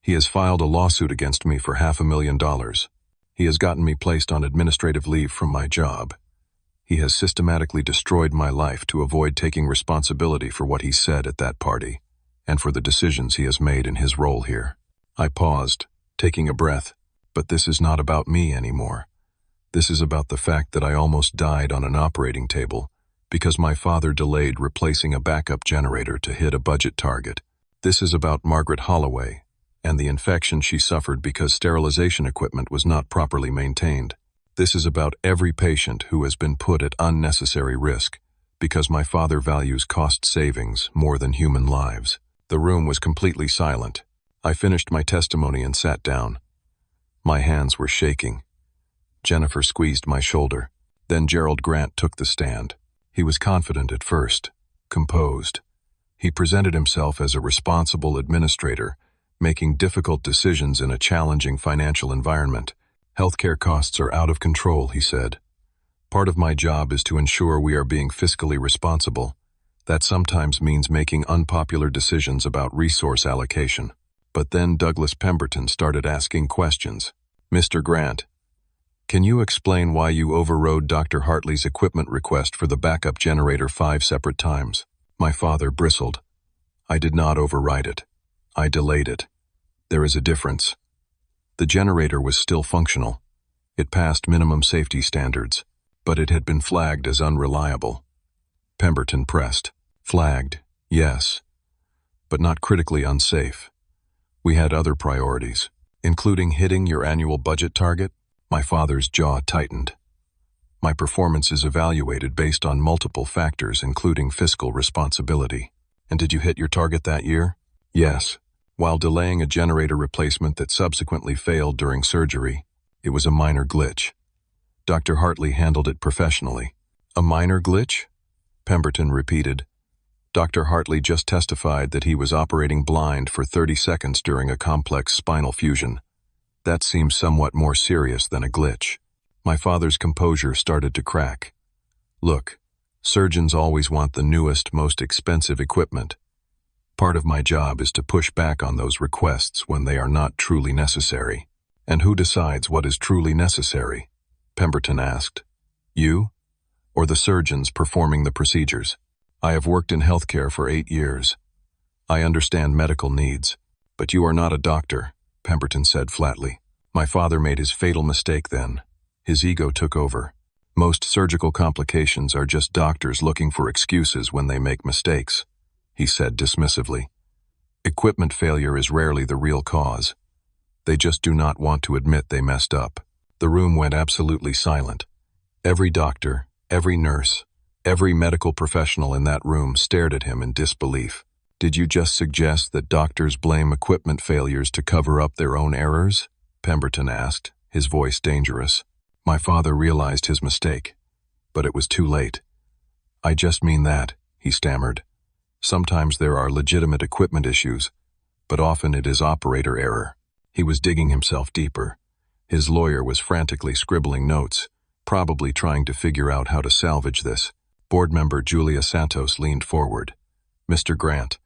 A: He has filed a lawsuit against me for $500,000. He has gotten me placed on administrative leave from my job. He has systematically destroyed my life to avoid taking responsibility for what he said at that party, and for the decisions he has made in his role here. I paused, taking a breath, but this is not about me anymore. This is about the fact that I almost died on an operating table because my father delayed replacing a backup generator to hit a budget target. This is about Margaret Holloway and the infection she suffered because sterilization equipment was not properly maintained. This is about every patient who has been put at unnecessary risk because my father values cost savings more than human lives. The room was completely silent. I finished my testimony and sat down. My hands were shaking. Jennifer squeezed my shoulder. Then Gerald Grant took the stand. He was confident at first, composed. He presented himself as a responsible administrator, making difficult decisions in a challenging financial environment. Healthcare costs are out of control, he said. Part of my job is to ensure we are being fiscally responsible. That sometimes means making unpopular decisions about resource allocation. But then Douglas Pemberton started asking questions. Mr. Grant, can you explain why you overrode Dr. Hartley's equipment request for the backup generator 5 separate times? My father bristled. I did not override it. I delayed it. There is a difference. The generator was still functional. It passed minimum safety standards, but it had been flagged as unreliable. Pemberton pressed. Flagged, yes, but not critically unsafe. We had other priorities, including hitting your annual budget target. My father's jaw tightened. My performance is evaluated based on multiple factors, including fiscal responsibility. And did you hit your target that year? Yes. While delaying a generator replacement that subsequently failed during surgery, it was a minor glitch. Dr. Hartley handled it professionally. A minor glitch? Pemberton repeated. Dr. Hartley just testified that he was operating blind for 30 seconds during a complex spinal fusion. That seems somewhat more serious than a glitch. My father's composure started to crack. Look, surgeons always want the newest, most expensive equipment. Part of my job is to push back on those requests when they are not truly necessary. And who decides what is truly necessary? Pemberton asked. You? Or the surgeons performing the procedures? I have worked in healthcare for 8 years. I understand medical needs, but you are not a doctor, Pemberton said flatly. My father made his fatal mistake then. His ego took over. Most surgical complications are just doctors looking for excuses when they make mistakes, he said dismissively. Equipment failure is rarely the real cause. They just do not want to admit they messed up. The room went absolutely silent. Every doctor, every nurse, every medical professional in that room stared at him in disbelief. Did you just suggest that doctors blame equipment failures to cover up their own errors? Pemberton asked, his voice dangerous. My father realized his mistake, but it was too late. I just mean that, he stammered. Sometimes there are legitimate equipment issues, but often it is operator error. He was digging himself deeper. His lawyer was frantically scribbling notes, probably trying to figure out how to salvage this. Board member Julia Santos leaned forward. Mr. Grant,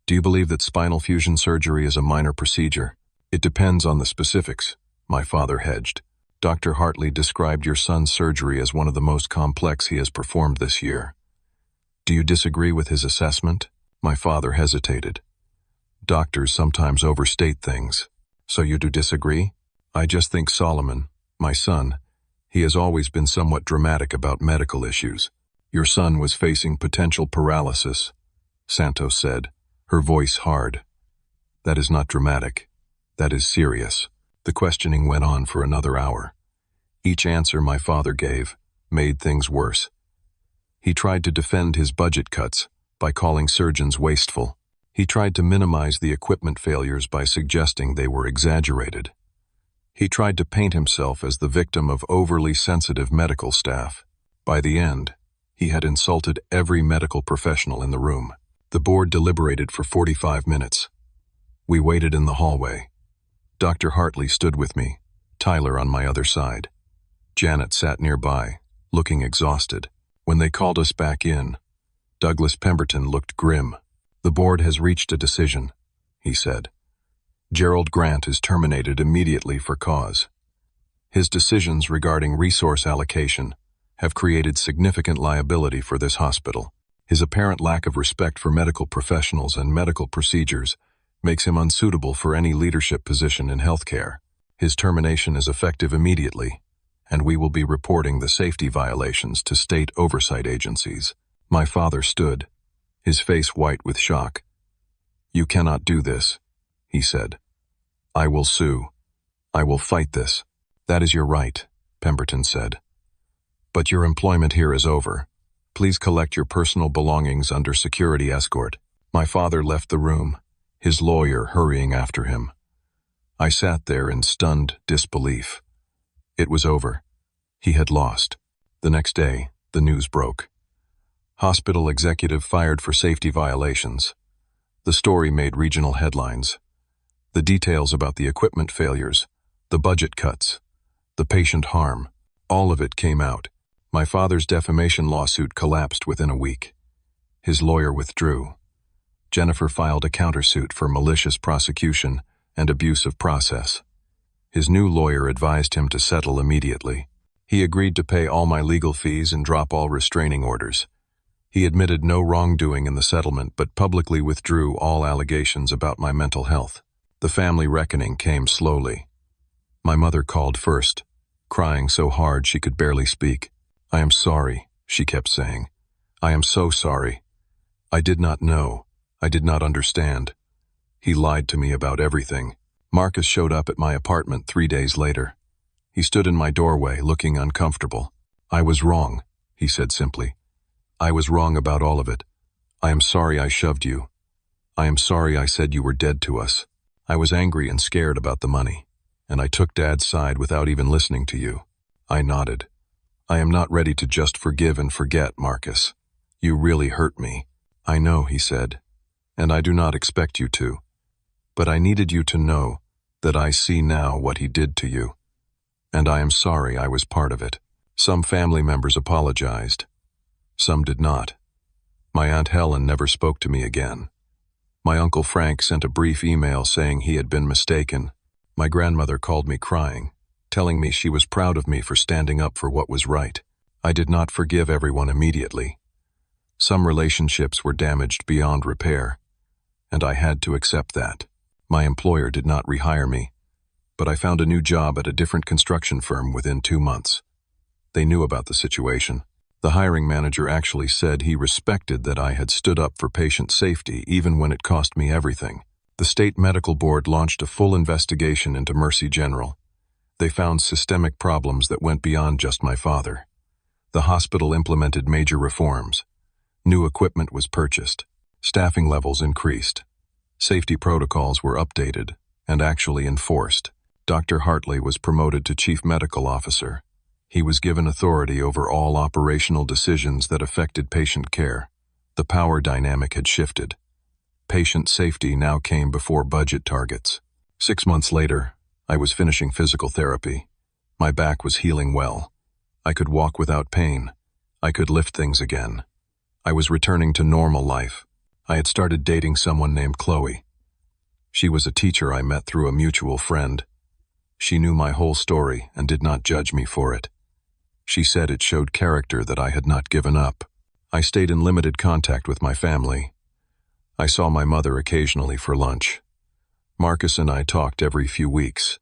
A: do you believe that spinal fusion surgery is a minor procedure? It depends on the specifics, My father hedged. Dr. Hartley described your son's surgery as one of the most complex he has performed this year. Do you disagree with his assessment? My father hesitated. Doctors sometimes overstate things. So you do disagree? I just think Solomon, my son, he has always been somewhat dramatic about medical issues. Your son was facing potential paralysis, Santos said, her voice hard. That is not dramatic. That is serious. The questioning went on for another hour. Each answer my father gave made things worse. He tried to defend his budget cuts by calling surgeons wasteful. He tried to minimize the equipment failures by suggesting they were exaggerated. He tried to paint himself as the victim of overly sensitive medical staff. By the end, he had insulted every medical professional in the room. The board deliberated for 45 minutes. We waited in the hallway. Dr. Hartley stood with me, Tyler on my other side. Janet sat nearby, looking exhausted. When they called us back in, Douglas Pemberton looked grim. The board has reached a decision, he said. Gerald Grant is terminated immediately for cause. His decisions regarding resource allocation have created significant liability for this hospital. His apparent lack of respect for medical professionals and medical procedures makes him unsuitable for any leadership position in healthcare. His termination is effective immediately, and we will be reporting the safety violations to state oversight agencies. My father stood, his face white with shock. You cannot do this, he said. I will sue. I will fight this. That is your right, Pemberton said. But your employment here is over. Please collect your personal belongings under security escort. My father left the room, his lawyer hurrying after him. I sat there in stunned disbelief. It was over. He had lost. The next day, the news broke. Hospital executive fired for safety violations. The story made regional headlines. The details about the equipment failures, the budget cuts, the patient harm, all of it came out. My father's defamation lawsuit collapsed within a week. His lawyer withdrew. Jennifer filed a countersuit for malicious prosecution and abuse of process. His new lawyer advised him to settle immediately. He agreed to pay all my legal fees and drop all restraining orders. He admitted no wrongdoing in the settlement but publicly withdrew all allegations about my mental health. The family reckoning came slowly. My mother called first, crying so hard she could barely speak. I am sorry, she kept saying. I am so sorry. I did not know. I did not understand. He lied to me about everything. Marcus showed up at my apartment 3 days later. He stood in my doorway, looking uncomfortable. I was wrong, he said simply. I was wrong about all of it. I am sorry I shoved you. I am sorry I said you were dead to us. I was angry and scared about the money, and I took Dad's side without even listening to you. I nodded. I am not ready to just forgive and forget, Marcus. You really hurt me. I know, he said, and I do not expect you to. But I needed you to know that I see now what he did to you. And I am sorry I was part of it. Some family members apologized. Some did not. My Aunt Helen never spoke to me again. My Uncle Frank sent a brief email saying he had been mistaken. My grandmother called me crying, telling me she was proud of me for standing up for what was right. I did not forgive everyone immediately. Some relationships were damaged beyond repair, and I had to accept that. My employer did not rehire me, but I found a new job at a different construction firm within 2 months. They knew about the situation. The hiring manager actually said he respected that I had stood up for patient safety even when it cost me everything. The state medical board launched a full investigation into Mercy General. They found systemic problems that went beyond just my father. The hospital implemented major reforms. New equipment was purchased. Staffing levels increased. Safety protocols were updated and actually enforced. Dr. Hartley was promoted to Chief Medical Officer. He was given authority over all operational decisions that affected patient care. The power dynamic had shifted. Patient safety now came before budget targets. 6 months later, I was finishing physical therapy. My back was healing well. I could walk without pain. I could lift things again. I was returning to normal life. I had started dating someone named Chloe. She was a teacher I met through a mutual friend. She knew my whole story and did not judge me for it. She said it showed character that I had not given up. I stayed in limited contact with my family. I saw my mother occasionally for lunch. Marcus and I talked every few weeks.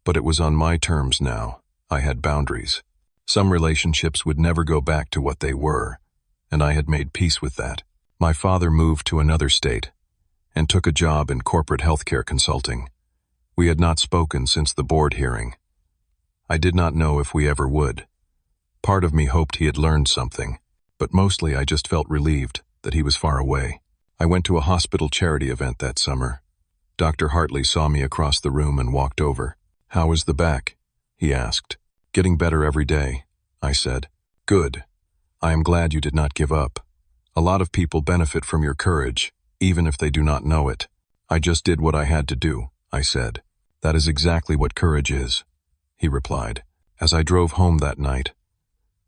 A: But it was on my terms now. I had boundaries. Some relationships would never go back to what they were, and I had made peace with that. My father moved to another state and took a job in corporate healthcare consulting. We had not spoken since the board hearing. I did not know if we ever would. Part of me hoped he had learned something, but mostly I just felt relieved that he was far away. I went to a hospital charity event that summer. Dr. Hartley saw me across the room and walked over. "How is the back?" he asked. "Getting better every day," I said. "Good. I am glad you did not give up. A lot of people benefit from your courage, even if they do not know it." "I just did what I had to do," I said. "That is exactly what courage is," he replied. As I drove home that night,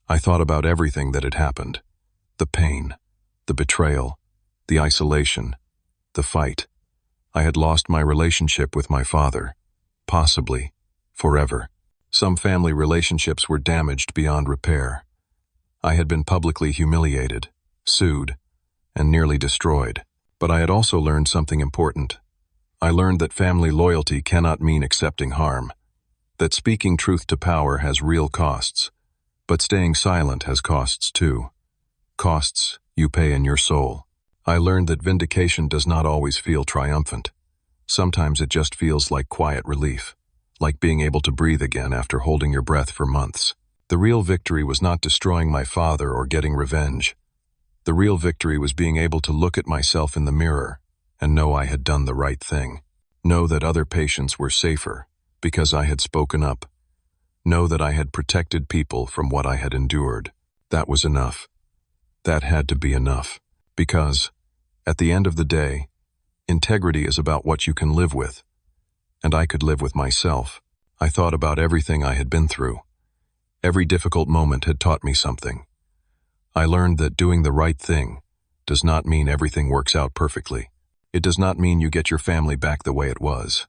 A: I thought about everything that had happened. The pain, the betrayal, the isolation, the fight. I had lost my relationship with my father, possibly forever. Some family relationships were damaged beyond repair. I had been publicly humiliated, sued, and nearly destroyed. But I had also learned something important. I learned that family loyalty cannot mean accepting harm, that speaking truth to power has real costs, but staying silent has costs too. Costs you pay in your soul. I learned that vindication does not always feel triumphant. Sometimes it just feels like quiet relief, like being able to breathe again after holding your breath for months. The real victory was not destroying my father or getting revenge. The real victory was being able to look at myself in the mirror and know I had done the right thing. Know that other patients were safer because I had spoken up. Know that I had protected people from what I had endured. That was enough. That had to be enough. Because, at the end of the day, integrity is about what you can live with. And I could live with myself. I thought about everything I had been through. Every difficult moment had taught me something. I learned that doing the right thing does not mean everything works out perfectly. It does not mean you get your family back the way it was.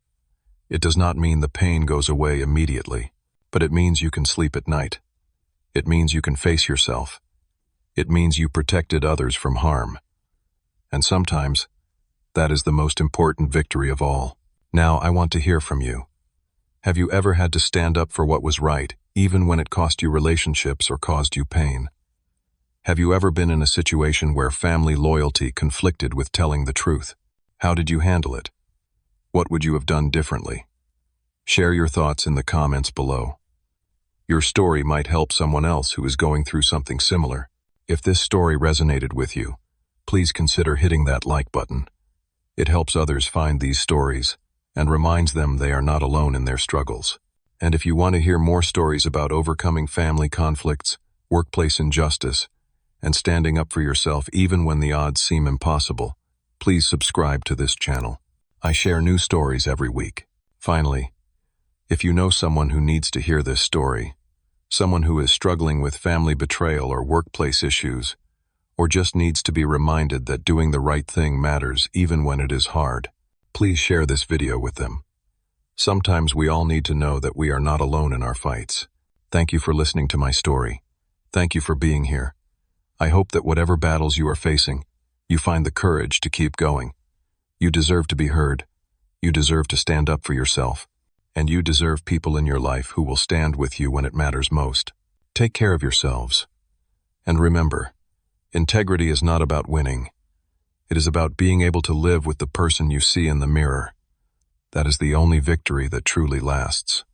A: It does not mean the pain goes away immediately, but it means you can sleep at night. It means you can face yourself. It means you protected others from harm. And sometimes, that is the most important victory of all. Now I want to hear from you. Have you ever had to stand up for what was right, even when it cost you relationships or caused you pain? Have you ever been in a situation where family loyalty conflicted with telling the truth? How did you handle it? What would you have done differently? Share your thoughts in the comments below. Your story might help someone else who is going through something similar. If this story resonated with you, please consider hitting that like button. It helps others find these stories and reminds them they are not alone in their struggles. And if you want to hear more stories about overcoming family conflicts, workplace injustice, and standing up for yourself even when the odds seem impossible, please subscribe to this channel. I share new stories every week. Finally, if you know someone who needs to hear this story, someone who is struggling with family betrayal or workplace issues, or just needs to be reminded that doing the right thing matters even when it is hard, please share this video with them. Sometimes we all need to know that we are not alone in our fights. Thank you for listening to my story. Thank you for being here. I hope that whatever battles you are facing, you find the courage to keep going. You deserve to be heard. You deserve to stand up for yourself. And you deserve people in your life who will stand with you when it matters most. Take care of yourselves. And remember, integrity is not about winning. It is about being able to live with the person you see in the mirror. That is the only victory that truly lasts.